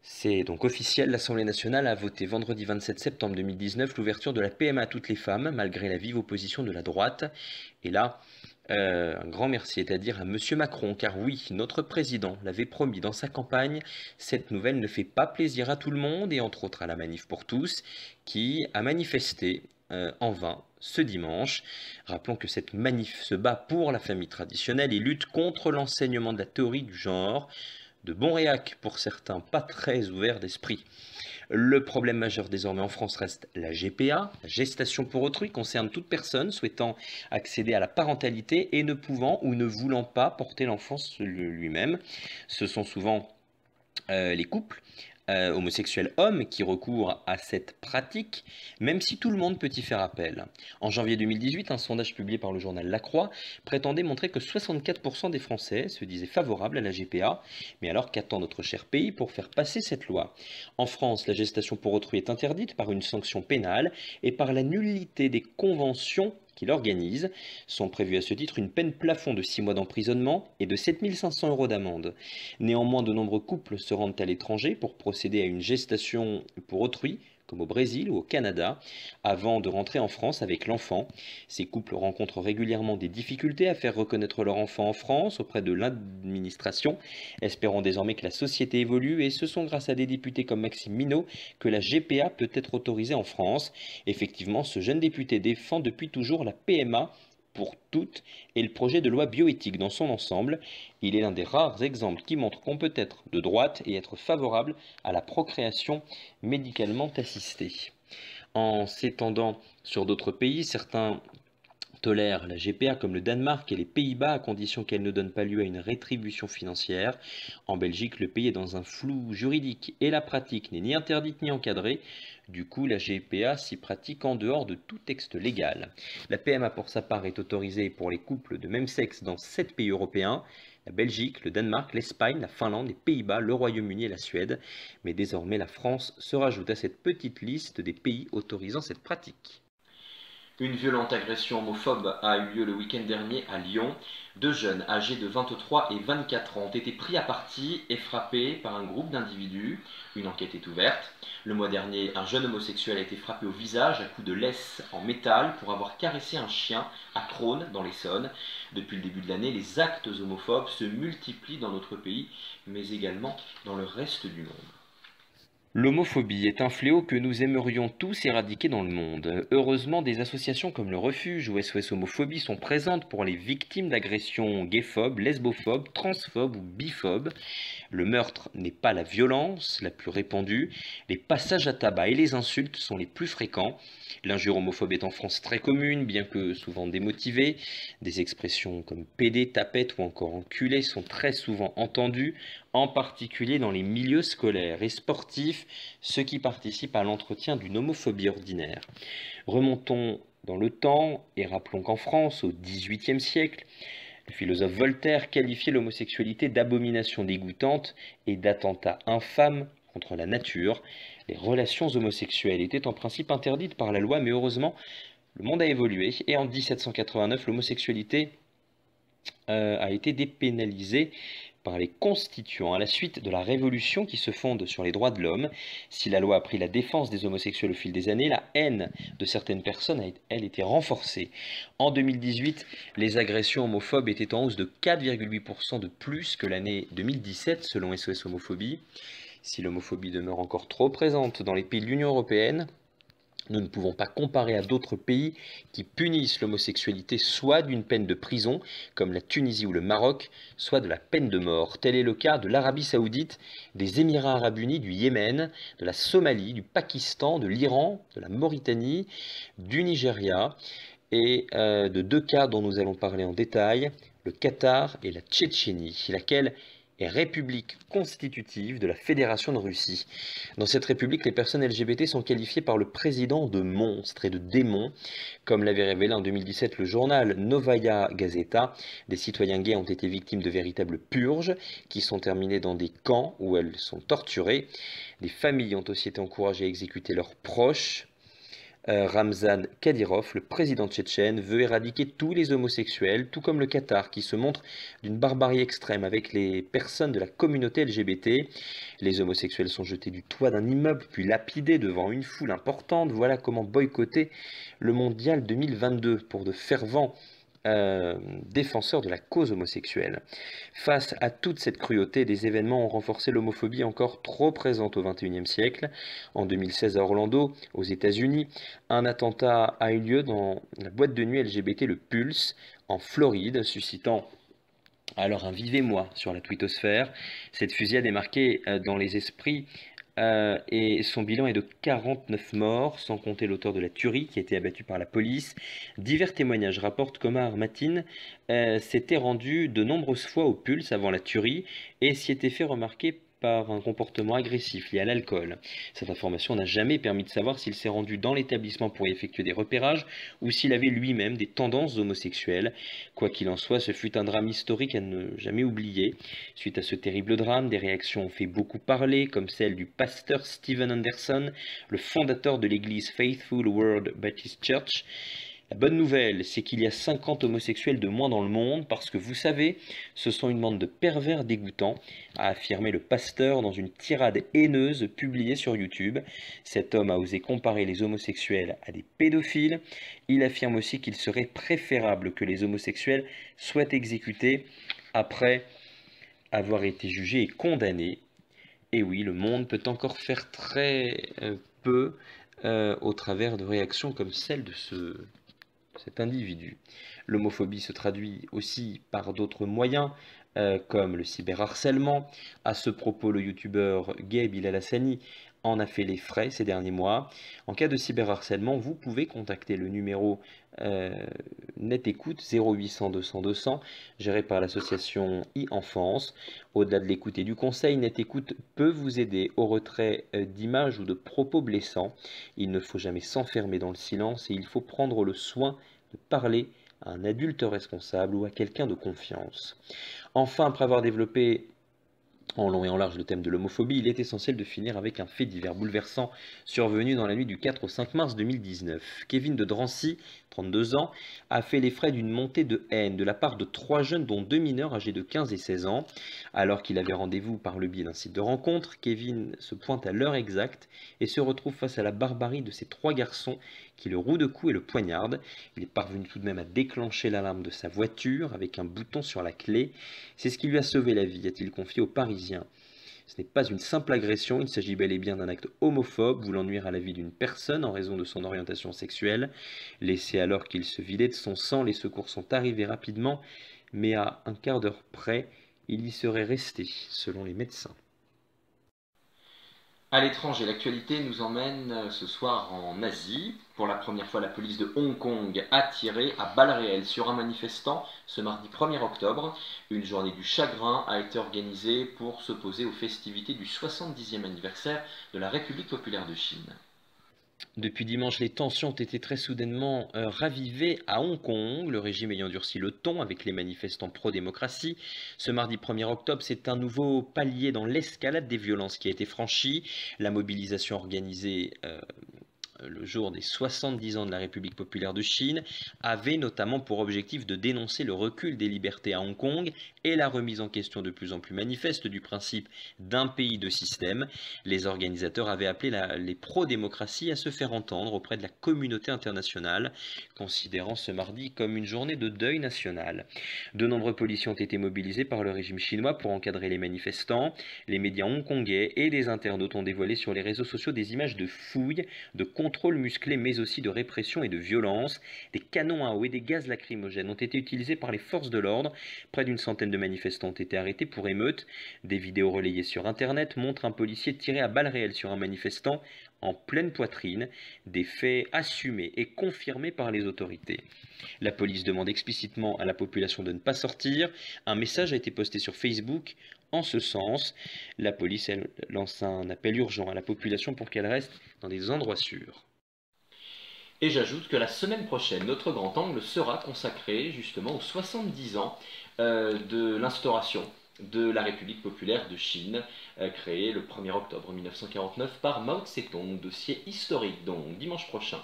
S1: C'est donc officiel, l'Assemblée nationale a voté vendredi 27 septembre 2019 l'ouverture de la PMA à toutes les femmes, malgré la vive opposition de la droite. Et là, un grand merci est à dire à Monsieur Macron, car oui, notre président l'avait promis dans sa campagne, cette nouvelle ne fait pas plaisir à tout le monde, et entre autres à la Manif pour tous, qui a manifesté en vain ce dimanche. Rappelons que cette manif se bat pour la famille traditionnelle et lutte contre l'enseignement de la théorie du genre, de bons réacs pour certains pas très ouverts d'esprit. Le problème majeur désormais en France reste la GPA, la gestation pour autrui, concerne toute personne souhaitant accéder à la parentalité et ne pouvant ou ne voulant pas porter l'enfant lui-même. Ce sont souvent les couples homosexuels hommes qui recourent à cette pratique, même si tout le monde peut y faire appel. En janvier 2018, un sondage publié par le journal La Croix prétendait montrer que 64% des Français se disaient favorables à la GPA. Mais alors qu'attend notre cher pays pour faire passer cette loi? En France, la gestation pour autrui est interdite par une sanction pénale et par la nullité des conventions qui l'organise. Sont prévues à ce titre une peine plafond de 6 mois d'emprisonnement et de 7 500 € d'amende. Néanmoins, de nombreux couples se rendent à l'étranger pour procéder à une gestation pour autrui, comme au Brésil ou au Canada, avant de rentrer en France avec l'enfant. Ces couples rencontrent régulièrement des difficultés à faire reconnaître leur enfant en France auprès de l'administration. Espérons désormais que la société évolue et ce sont grâce à des députés comme Maxime Minot que la GPA peut être autorisée en France. Effectivement, ce jeune député défend depuis toujours la PMA pour toutes et le projet de loi bioéthique dans son ensemble. Il est l'un des rares exemples qui montrent qu'on peut être de droite et être favorable à la procréation médicalement assistée. En s'étendant sur d'autres pays, certains tolèrent la GPA comme le Danemark et les Pays-Bas à condition qu'elle ne donne pas lieu à une rétribution financière. En Belgique, le pays est dans un flou juridique et la pratique n'est ni interdite ni encadrée. Du coup, la GPA s'y pratique en dehors de tout texte légal. La PMA pour sa part est autorisée pour les couples de même sexe dans 7 pays européens. La Belgique, le Danemark, l'Espagne, la Finlande, les Pays-Bas, le Royaume-Uni et la Suède. Mais désormais, la France se rajoute à cette petite liste des pays autorisant cette pratique.
S2: Une violente agression homophobe a eu lieu le week-end dernier à Lyon. Deux jeunes âgés de 23 et 24 ans ont été pris à partie et frappés par un groupe d'individus. Une enquête est ouverte. Le mois dernier, un jeune homosexuel a été frappé au visage à coups de laisse en métal pour avoir caressé un chien à Crosne dans l'Essonne. Depuis le début de l'année, les actes homophobes se multiplient dans notre pays, mais également dans le reste du monde.
S1: L'homophobie est un fléau que nous aimerions tous éradiquer dans le monde. Heureusement, des associations comme le Refuge ou SOS Homophobie sont présentes pour les victimes d'agressions gayphobes, lesbophobes, transphobes ou biphobes. Le meurtre n'est pas la violence la plus répandue, les passages à tabac et les insultes sont les plus fréquents. L'injure homophobe est en France très commune, bien que souvent démotivée. Des expressions comme pédé, tapette ou encore enculé sont très souvent entendues, en particulier dans les milieux scolaires et sportifs, ce qui participe à l'entretien d'une homophobie ordinaire. Remontons dans le temps et rappelons qu'en France, au XVIIIe siècle, le philosophe Voltaire qualifiait l'homosexualité d'abomination dégoûtante et d'attentat infâme contre la nature. Les relations homosexuelles étaient en principe interdites par la loi, mais heureusement, le monde a évolué et en 1789, l'homosexualité a été dépénalisée par les constituants à la suite de la révolution qui se fonde sur les droits de l'homme. Si la loi a pris la défense des homosexuels au fil des années, la haine de certaines personnes a, elle, été renforcée. En 2018, les agressions homophobes étaient en hausse de 4,8% de plus que l'année 2017 selon SOS Homophobie. Si l'homophobie demeure encore trop présente dans les pays de l'Union européenne, nous ne pouvons pas comparer à d'autres pays qui punissent l'homosexualité soit d'une peine de prison, comme la Tunisie ou le Maroc, soit de la peine de mort. Tel est le cas de l'Arabie Saoudite, des Émirats Arabes Unis, du Yémen, de la Somalie, du Pakistan, de l'Iran, de la Mauritanie, du Nigeria, et de deux cas dont nous allons parler en détail, le Qatar et la Tchétchénie, laquelle est république constitutive de la Fédération de Russie. Dans cette république, les personnes LGBT sont qualifiées par le président de monstres et de démons. Comme l'avait révélé en 2017 le journal Novaya Gazeta, des citoyens gays ont été victimes de véritables purges qui sont terminées dans des camps où elles sont torturées. Les familles ont aussi été encouragées à exécuter leurs proches. Ramzan Kadyrov, le président tchétchène, veut éradiquer tous les homosexuels, tout comme le Qatar, qui se montre d'une barbarie extrême avec les personnes de la communauté LGBT. Les homosexuels sont jetés du toit d'un immeuble, puis lapidés devant une foule importante. Voilà comment boycotter le mondial 2022 pour de fervents défenseurs de la cause homosexuelle. Face à toute cette cruauté, des événements ont renforcé l'homophobie encore trop présente au XXIe siècle. En 2016 à Orlando, aux États-Unis, un attentat a eu lieu dans la boîte de nuit LGBT Le Pulse, en Floride, suscitant alors un vive émoi sur la twittosphère. Cette fusillade est marquée dans les esprits et son bilan est de 49 morts, sans compter l'auteur de la tuerie qui a été abattu par la police. Divers témoignages rapportent qu'Omar Mateen s'était rendu de nombreuses fois au Pulse avant la tuerie et s'y était fait remarquer par un comportement agressif lié à l'alcool. Cette information n'a jamais permis de savoir s'il s'est rendu dans l'établissement pour y effectuer des repérages ou s'il avait lui-même des tendances homosexuelles. Quoi qu'il en soit, ce fut un drame historique à ne jamais oublier. Suite à ce terrible drame, des réactions ont fait beaucoup parler, comme celle du pasteur Steven Anderson, le fondateur de l'église Faithful Word Baptist Church. La bonne nouvelle, c'est qu'il y a 50 homosexuels de moins dans le monde, parce que vous savez, ce sont une bande de pervers dégoûtants, a affirmé le pasteur dans une tirade haineuse publiée sur YouTube. Cet homme a osé comparer les homosexuels à des pédophiles. Il affirme aussi qu'il serait préférable que les homosexuels soient exécutés après avoir été jugés et condamnés. Et oui, le monde peut encore faire très peu au travers de réactions comme celle de cet individu. L'homophobie se traduit aussi par d'autres moyens, comme le cyberharcèlement. À ce propos, le youtubeur gay Bilal Hassani en a fait les frais ces derniers mois. En cas de cyberharcèlement, vous pouvez contacter le numéro NetÉcoute 0800 200 200, géré par l'association e-Enfance. Au-delà de l'écoute et du conseil, NetÉcoute peut vous aider au retrait d'images ou de propos blessants. Il ne faut jamais s'enfermer dans le silence et il faut prendre le soin de parler à un adulte responsable ou à quelqu'un de confiance. Enfin, après avoir développé En long et en large le thème de l'homophobie, il est essentiel de finir avec un fait divers bouleversant survenu dans la nuit du 4 au 5 mars 2019. Kevin de Drancy, 32 ans, a fait les frais d'une montée de haine de la part de 3 jeunes dont 2 mineurs âgés de 15 et 16 ans. Alors qu'il avait rendez-vous par le biais d'un site de rencontre, Kevin se pointe à l'heure exacte et se retrouve face à la barbarie de ces 3 garçons qui le rouent de coups et le poignardent. Il est parvenu tout de même à déclencher l'alarme de sa voiture avec un bouton sur la clé. C'est ce qui lui a sauvé la vie, a-t-il confié aux Parisiens. Ce n'est pas une simple agression, il s'agit bel et bien d'un acte homophobe voulant nuire à la vie d'une personne en raison de son orientation sexuelle. Laissé alors qu'il se vidait de son sang, les secours sont arrivés rapidement, mais à un quart d'heure près, il y serait resté, selon les médecins.
S2: À l'étranger, l'actualité nous emmène ce soir en Asie. Pour la première fois, la police de Hong Kong a tiré à balles réelles sur un manifestant ce mardi 1er octobre. Une journée du chagrin a été organisée pour s'opposer aux festivités du 70e anniversaire de la République populaire de Chine.
S1: Depuis dimanche, les tensions ont été très soudainement ravivées à Hong Kong, le régime ayant durci le ton avec les manifestants pro-démocratie. Ce mardi 1er octobre, c'est un nouveau palier dans l'escalade des violences qui a été franchi. La mobilisation organisée le jour des 70 ans de la République populaire de Chine, avait notamment pour objectif de dénoncer le recul des libertés à Hong Kong et la remise en question de plus en plus manifeste du principe d'un pays de système. Les organisateurs avaient appelé les pro-démocraties à se faire entendre auprès de la communauté internationale, considérant ce mardi comme une journée de deuil national. De nombreux policiers ont été mobilisés par le régime chinois pour encadrer les manifestants. Les médias hongkongais et des internautes ont dévoilé sur les réseaux sociaux des images de fouilles, de contrôle musclé mais aussi de répression et de violence. Des canons à eau et des gaz lacrymogènes ont été utilisés par les forces de l'ordre. Près d'une centaine de manifestants ont été arrêtés pour émeute. Des vidéos relayées sur internet montrent un policier tirer à balles réelles sur un manifestant en pleine poitrine, des faits assumés et confirmés par les autorités. La police demande explicitement à la population de ne pas sortir. Un message a été posté sur Facebook en ce sens. La police lance un appel urgent à la population pour qu'elle reste dans des endroits sûrs.
S2: Et j'ajoute que la semaine prochaine, notre grand angle sera consacré justement aux 70 ans de l'instauration de la République populaire de Chine, créée le 1er octobre 1949 par Mao Tse-tung, dossier historique donc dimanche prochain.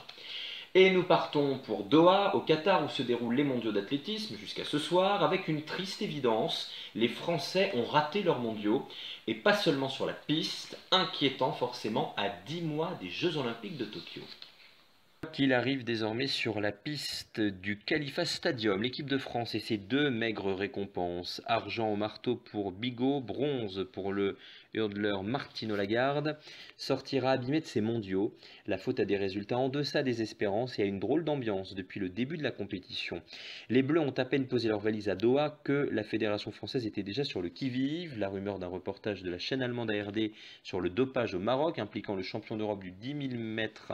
S2: Et nous partons pour Doha, au Qatar, où se déroulent les mondiaux d'athlétisme jusqu'à ce soir, avec une triste évidence, les Français ont raté leurs mondiaux, et pas seulement sur la piste, inquiétant forcément à 10 mois des Jeux Olympiques de Tokyo.
S1: Qu'il arrive désormais sur la piste du Khalifa Stadium, l'équipe de France et ses 2 maigres récompenses. Argent au marteau pour Bigot, bronze pour le hurdleur Martino Lagarde, sortira abîmé de ses mondiaux. La faute à des résultats en deçà des espérances et à une drôle d'ambiance depuis le début de la compétition. Les Bleus ont à peine posé leur valise à Doha que la Fédération française était déjà sur le qui-vive. La rumeur d'un reportage de la chaîne allemande ARD sur le dopage au Maroc impliquant le champion d'Europe du 10 000 mètres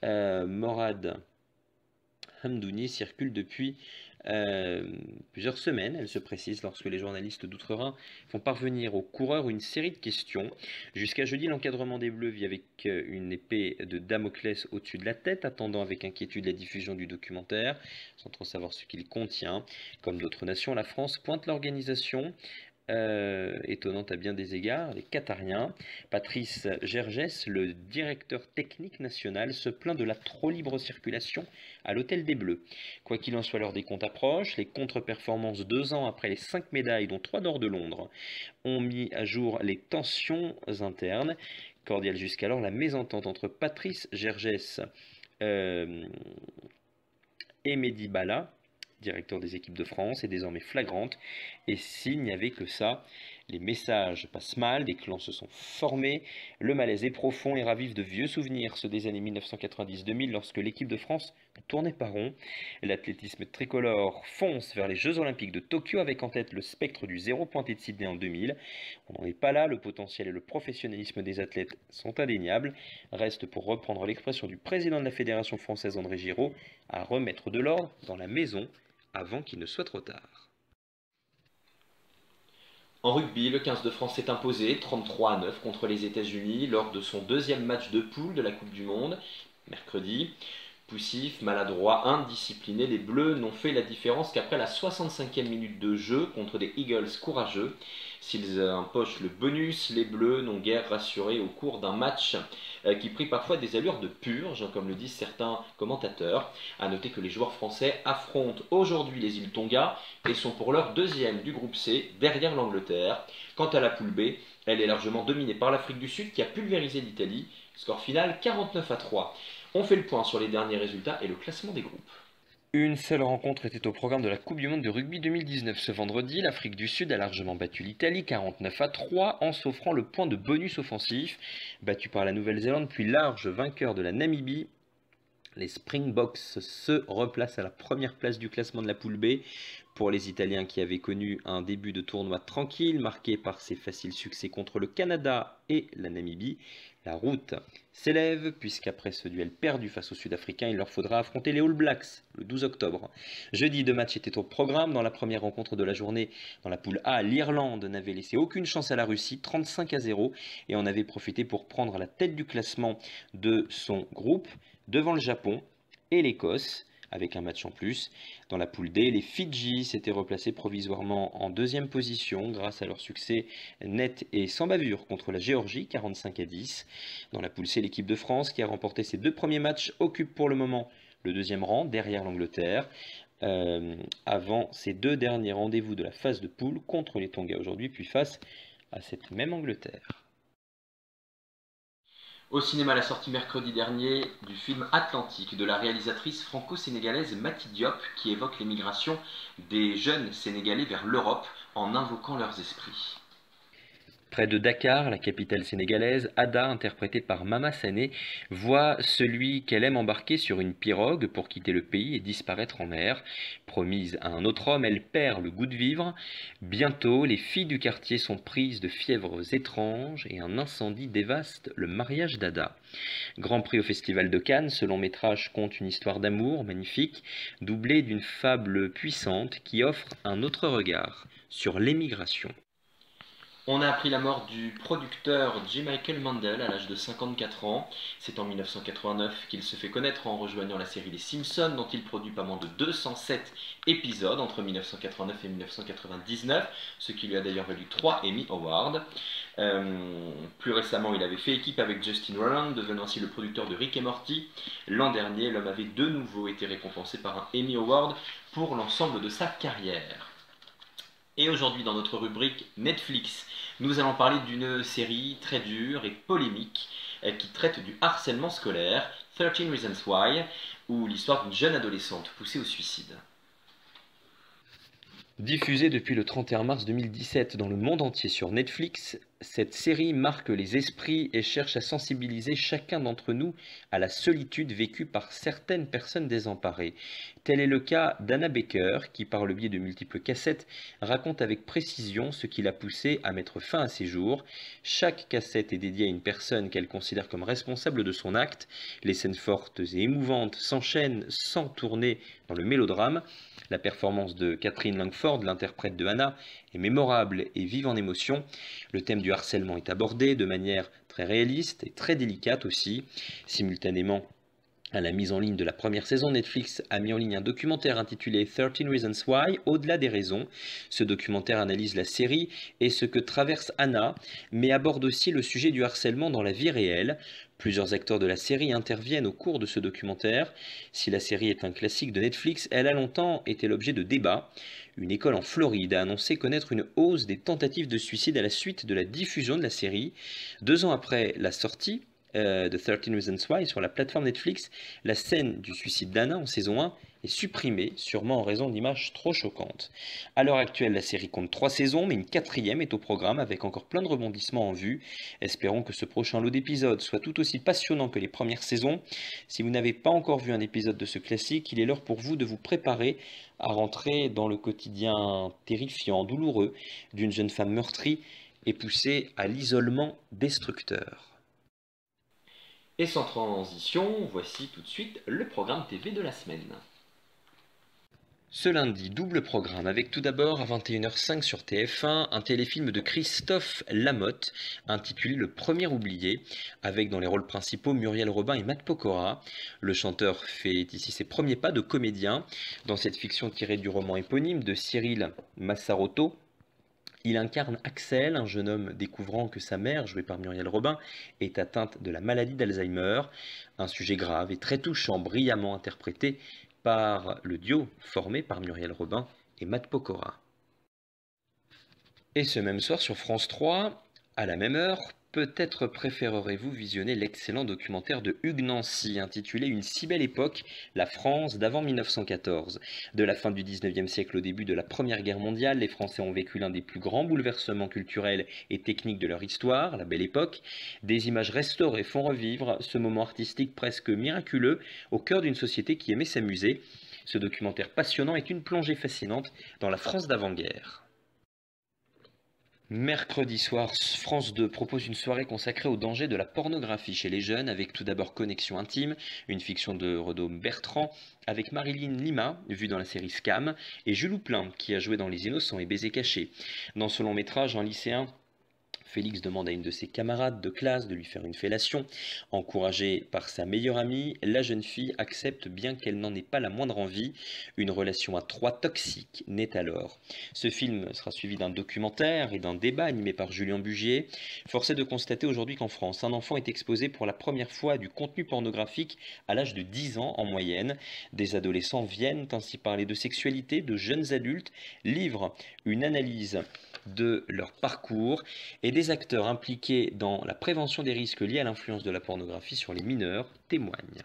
S1: Morad Hamdouni circule depuis plusieurs semaines. Elle se précise lorsque les journalistes d'Outre-Rhin font parvenir aux coureurs une série de questions. Jusqu'à jeudi, l'encadrement des Bleus vit avec une épée de Damoclès au-dessus de la tête, attendant avec inquiétude la diffusion du documentaire, sans trop savoir ce qu'il contient. Comme d'autres nations, la France pointe l'organisation. Étonnante à bien des égards, les Qatariens. Patrice Gergès, le directeur technique national, se plaint de la trop libre circulation à l'hôtel des Bleus. Quoi qu'il en soit, l'heure des comptes approche. Les contre-performances 2 ans après les 5 médailles, dont 3 d'or de Londres, ont mis à jour les tensions internes. Cordiale jusqu'alors, la mésentente entre Patrice Gergès et Mehdi Bala, directeur des équipes de France, est désormais flagrante, et s'il n'y avait que ça, les messages passent mal, des clans se sont formés, le malaise est profond et ravive de vieux souvenirs, ceux des années 1990-2000, lorsque l'équipe de France tournait par rond. L'athlétisme tricolore fonce vers les Jeux Olympiques de Tokyo avec en tête le spectre du zéro pointé de Sydney en 2000. On n'en est pas là, le potentiel et le professionnalisme des athlètes sont indéniables. Reste, pour reprendre l'expression du président de la Fédération française André Giraud, à remettre de l'ordre dans la maison avant qu'il ne soit trop tard.
S2: En rugby, le 15 de France s'est imposé 33-9 contre les États-Unis lors de son 2e match de poule de la Coupe du Monde, mercredi. Poussifs, maladroits, indisciplinés, les Bleus n'ont fait la différence qu'après la 65e minute de jeu contre des Eagles courageux. S'ils empochent le bonus, les Bleus n'ont guère rassuré au cours d'un match qui prit parfois des allures de purge, comme le disent certains commentateurs. A noter que les joueurs français affrontent aujourd'hui les îles Tonga et sont pour leur deuxième du groupe C, derrière l'Angleterre. Quant à la poule B, elle est largement dominée par l'Afrique du Sud qui a pulvérisé l'Italie. Score final 49-3. On fait le point sur les derniers résultats et le classement des groupes.
S1: Une seule rencontre était au programme de la Coupe du Monde de rugby 2019. Ce vendredi, l'Afrique du Sud a largement battu l'Italie 49-3 en s'offrant le point de bonus offensif. Battu par la Nouvelle-Zélande puis large vainqueur de la Namibie, les Springboks se replacent à la première place du classement de la poule B. Pour les Italiens qui avaient connu un début de tournoi tranquille, marqué par ses faciles succès contre le Canada et la Namibie, la route s'élève, puisqu'après ce duel perdu face aux Sud-Africains, il leur faudra affronter les All Blacks le 12 octobre. Jeudi, 2 matchs étaient au programme. Dans la première rencontre de la journée, dans la poule A, l'Irlande n'avait laissé aucune chance à la Russie, 35-0, et en avait profité pour prendre la tête du classement de son groupe, devant le Japon et l'Écosse, avec un match en plus. Dans la poule D, les Fidji s'étaient replacés provisoirement en deuxième position grâce à leur succès net et sans bavure contre la Géorgie, 45-10. Dans la poule C, l'équipe de France, qui a remporté ses 2 premiers matchs, occupe pour le moment le deuxième rang, derrière l'Angleterre, avant ses 2 derniers rendez-vous de la phase de poule contre les Tonga aujourd'hui, puis face à cette même Angleterre.
S2: Au cinéma, la sortie mercredi dernier du film Atlantique de la réalisatrice franco-sénégalaise Mati Diop qui évoque l'émigration des jeunes Sénégalais vers l'Europe en invoquant leurs esprits.
S1: Près de Dakar, la capitale sénégalaise, Ada, interprétée par Mama Sané, voit celui qu'elle aime embarquer sur une pirogue pour quitter le pays et disparaître en mer. Promise à un autre homme, elle perd le goût de vivre. Bientôt, les filles du quartier sont prises de fièvres étranges et un incendie dévaste le mariage d'Ada. Grand prix au Festival de Cannes, ce long métrage conte une histoire d'amour magnifique, doublée d'une fable puissante qui offre un autre regard sur l'émigration.
S2: On a appris la mort du producteur J. Michael Mandel à l'âge de 54 ans. C'est en 1989 qu'il se fait connaître en rejoignant la série Les Simpsons, dont il produit pas moins de 207 épisodes entre 1989 et 1999, ce qui lui a d'ailleurs valu 3 Emmy Awards. Plus récemment, il avait fait équipe avec Justin Roiland, devenant ainsi le producteur de Rick et Morty. L'an dernier, l'homme avait de nouveau été récompensé par un Emmy Award pour l'ensemble de sa carrière. Et aujourd'hui, dans notre rubrique Netflix, nous allons parler d'une série très dure et polémique qui traite du harcèlement scolaire, 13 Reasons Why, ou l'histoire d'une jeune adolescente poussée au suicide.
S1: Diffusée depuis le 31 mars 2017 dans le monde entier sur Netflix, cette série marque les esprits et cherche à sensibiliser chacun d'entre nous à la solitude vécue par certaines personnes désemparées. Tel est le cas d'Anna Baker, qui par le biais de multiples cassettes raconte avec précision ce qui l'a poussée à mettre fin à ses jours. Chaque cassette est dédiée à une personne qu'elle considère comme responsable de son acte. Les scènes fortes et émouvantes s'enchaînent sans tourner dans le mélodrame. La performance de Catherine Langford, l'interprète de Anna, est mémorable et vive en émotion. Le thème du harcèlement est abordé de manière très réaliste et très délicate aussi. Simultanément à la mise en ligne de la première saison, Netflix a mis en ligne un documentaire intitulé 13 Reasons Why, au-delà des raisons. Ce documentaire analyse la série et ce que traverse Anna, mais aborde aussi le sujet du harcèlement dans la vie réelle. Plusieurs acteurs de la série interviennent au cours de ce documentaire. Si la série est un classique de Netflix, elle a longtemps été l'objet de débats. Une école en Floride a annoncé connaître une hausse des tentatives de suicide à la suite de la diffusion de la série. 2 ans après la sortie de 13 Reasons Why sur la plateforme Netflix, la scène du suicide d'Anna en saison 1 est supprimée, sûrement en raison d'images trop choquantes. À l'heure actuelle, la série compte 3 saisons, mais une 4e est au programme avec encore plein de rebondissements en vue. Espérons que ce prochain lot d'épisodes soit tout aussi passionnant que les premières saisons. Si vous n'avez pas encore vu un épisode de ce classique, il est l'heure pour vous de vous préparer à rentrer dans le quotidien terrifiant, douloureux d'une jeune femme meurtrie et poussée à l'isolement destructeur.
S2: Et sans transition, voici tout de suite le programme TV de la semaine.
S1: Ce lundi, double programme avec tout d'abord à 21h05 sur TF1 un téléfilm de Christophe Lamotte intitulé Le Premier Oublié, avec dans les rôles principaux Muriel Robin et Matt Pokora. Le chanteur fait ici ses premiers pas de comédien dans cette fiction tirée du roman éponyme de Cyril Massarotto. Il incarne Axel, un jeune homme découvrant que sa mère, jouée par Muriel Robin, est atteinte de la maladie d'Alzheimer. Un sujet grave et très touchant, brillamment interprété par le duo formé par Muriel Robin et Matt Pokora. Et ce même soir sur France 3, à la même heure, peut-être préférerez-vous visionner l'excellent documentaire de Hugues Nancy intitulé Une si belle époque, la France d'avant 1914. De la fin du 19e siècle au début de la Première Guerre mondiale, les Français ont vécu l'un des plus grands bouleversements culturels et techniques de leur histoire, la Belle Époque. Des images restaurées font revivre ce moment artistique presque miraculeux au cœur d'une société qui aimait s'amuser. Ce documentaire passionnant est une plongée fascinante dans la France d'avant-guerre. Mercredi soir, France 2 propose une soirée consacrée au danger de la pornographie chez les jeunes, avec tout d'abord Connexion intime, une fiction de Redaume Bertrand, avec Marilyn Lima, vue dans la série Scam, et Jules Houplin, qui a joué dans Les Innocents et Baisers cachés. Dans ce long métrage, un lycéen, Félix, demande à une de ses camarades de classe de lui faire une fellation. Encouragée par sa meilleure amie, la jeune fille accepte bien qu'elle n'en ait pas la moindre envie. Une relation à trois toxique naît alors. Ce film sera suivi d'un documentaire et d'un débat animé par Julien Bugier. Force est de constater aujourd'hui qu'en France, un enfant est exposé pour la première fois à du contenu pornographique à l'âge de 10 ans en moyenne. Des adolescents viennent ainsi parler de sexualité, de jeunes adultes livrent une analyse de leur parcours et des acteurs impliqués dans la prévention des risques liés à l'influence de la pornographie sur les mineurs témoignent.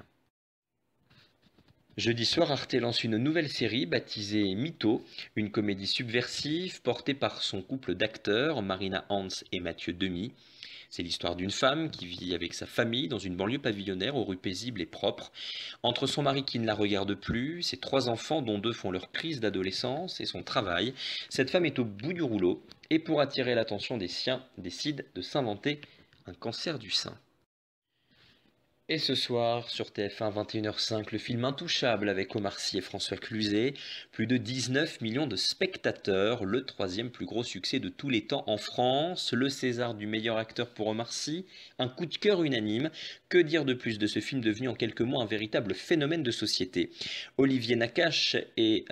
S1: Jeudi soir, Arte lance une nouvelle série baptisée Mytho, une comédie subversive portée par son couple d'acteurs, Marina Hans et Mathieu Demy. C'est l'histoire d'une femme qui vit avec sa famille dans une banlieue pavillonnaire aux rues paisibles et propres. Entre son mari qui ne la regarde plus, ses trois enfants dont deux font leur crise d'adolescence et son travail, cette femme est au bout du rouleau et pour attirer l'attention des siens, décide de s'inventer un cancer du sein. Et ce soir, sur TF1 21h05, le film Intouchable avec Omar Sy et François Cluzet. Plus de 19 millions de spectateurs, le troisième plus gros succès de tous les temps en France. Le César du meilleur acteur pour Omar Sy. Un coup de cœur unanime. Que dire de plus de ce film devenu en quelques mois un véritable phénomène de société? Olivier Nakache et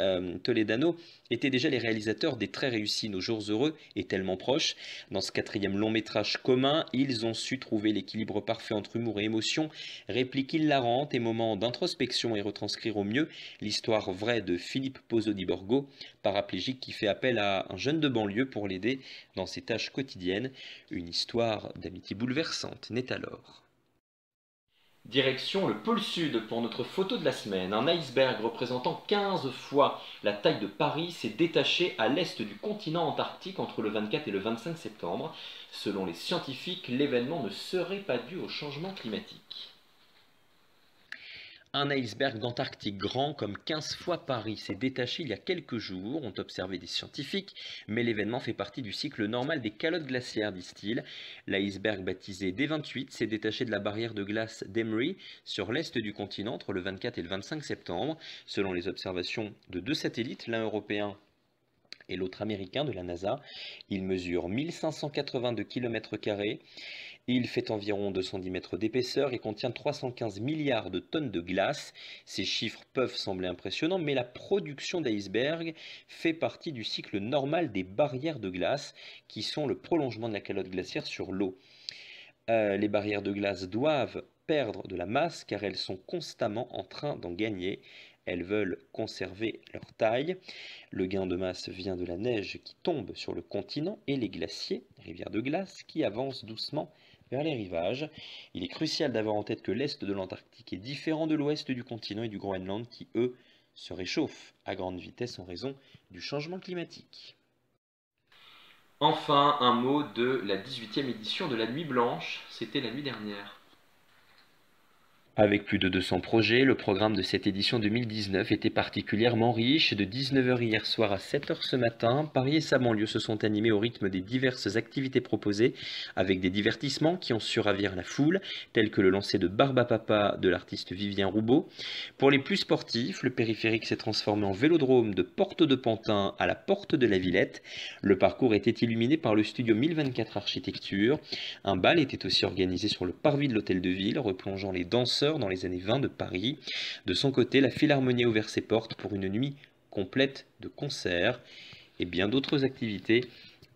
S1: Toledano étaient déjà les réalisateurs des très réussis Nos Jours Heureux et Tellement Proches. Dans ce quatrième long métrage commun, ils ont su trouver l'équilibre parfait entre humour et émotion, répliques hilarantes et moments d'introspection et retranscrire au mieux l'histoire vraie de Philippe Pozzo di Borgo, paraplégique qui fait appel à un jeune de banlieue pour l'aider dans ses tâches quotidiennes. Une histoire d'amitié bouleversante naît alors.
S2: Direction le pôle sud pour notre photo de la semaine. Un iceberg représentant 15 fois la taille de Paris s'est détaché à l'est du continent antarctique entre le 24 et le 25 septembre. Selon les scientifiques, l'événement ne serait pas dû au changement climatique.
S1: Un iceberg d'Antarctique grand comme 15 fois Paris s'est détaché il y a quelques jours, ont observé des scientifiques, mais l'événement fait partie du cycle normal des calottes glaciaires, disent-ils. L'iceberg baptisé D28 s'est détaché de la barrière de glace d'Emery sur l'est du continent entre le 24 et le 25 septembre. Selon les observations de deux satellites, l'un européen et l'autre américain de la NASA, il mesure 1582 km². Il fait environ 210 mètres d'épaisseur et contient 315 milliards de tonnes de glace. Ces chiffres peuvent sembler impressionnants, mais la production d'iceberg fait partie du cycle normal des barrières de glace, qui sont le prolongement de la calotte glaciaire sur l'eau. Les barrières de glace doivent perdre de la masse car elles sont constamment en train d'en gagner. Elles veulent conserver leur taille. Le gain de masse vient de la neige qui tombe sur le continent et les glaciers, rivières de glace, qui avancent doucement vers les rivages. Il est crucial d'avoir en tête que l'est de l'Antarctique est différent de l'ouest du continent et du Groenland qui, eux, se réchauffent à grande vitesse en raison du changement climatique.
S2: Enfin, un mot de la 18e édition de la Nuit Blanche, c'était la nuit dernière.
S1: Avec plus de 200 projets, le programme de cette édition 2019 était particulièrement riche. De 19 h hier soir à 7 h ce matin, Paris et sa banlieue se sont animés au rythme des diverses activités proposées, avec des divertissements qui ont su ravir la foule, tels que le lancer de Barbapapa de l'artiste Vivien Roubaud. Pour les plus sportifs, le périphérique s'est transformé en vélodrome de Porte de Pantin à la Porte de la Villette. Le parcours était illuminé par le studio 1024 Architecture. Un bal était aussi organisé sur le parvis de l'Hôtel de Ville, replongeant les danseurs dans les années 20 de Paris. De son côté, la Philharmonie a ouvert ses portes pour une nuit complète de concerts et bien d'autres activités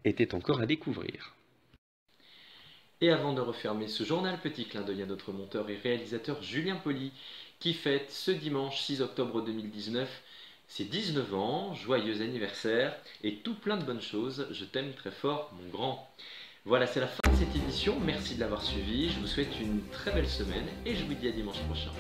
S1: étaient encore à découvrir.
S2: Et avant de refermer ce journal, petit clin d'œil à notre monteur et réalisateur Julien Poli, qui fête ce dimanche 6 octobre 2019 ses 19 ans, joyeux anniversaire et tout plein de bonnes choses. Je t'aime très fort, mon grand. Voilà, c'est la fin de cette édition. Merci de l'avoir suivi. Je vous souhaite une très belle semaine et je vous dis à dimanche prochain.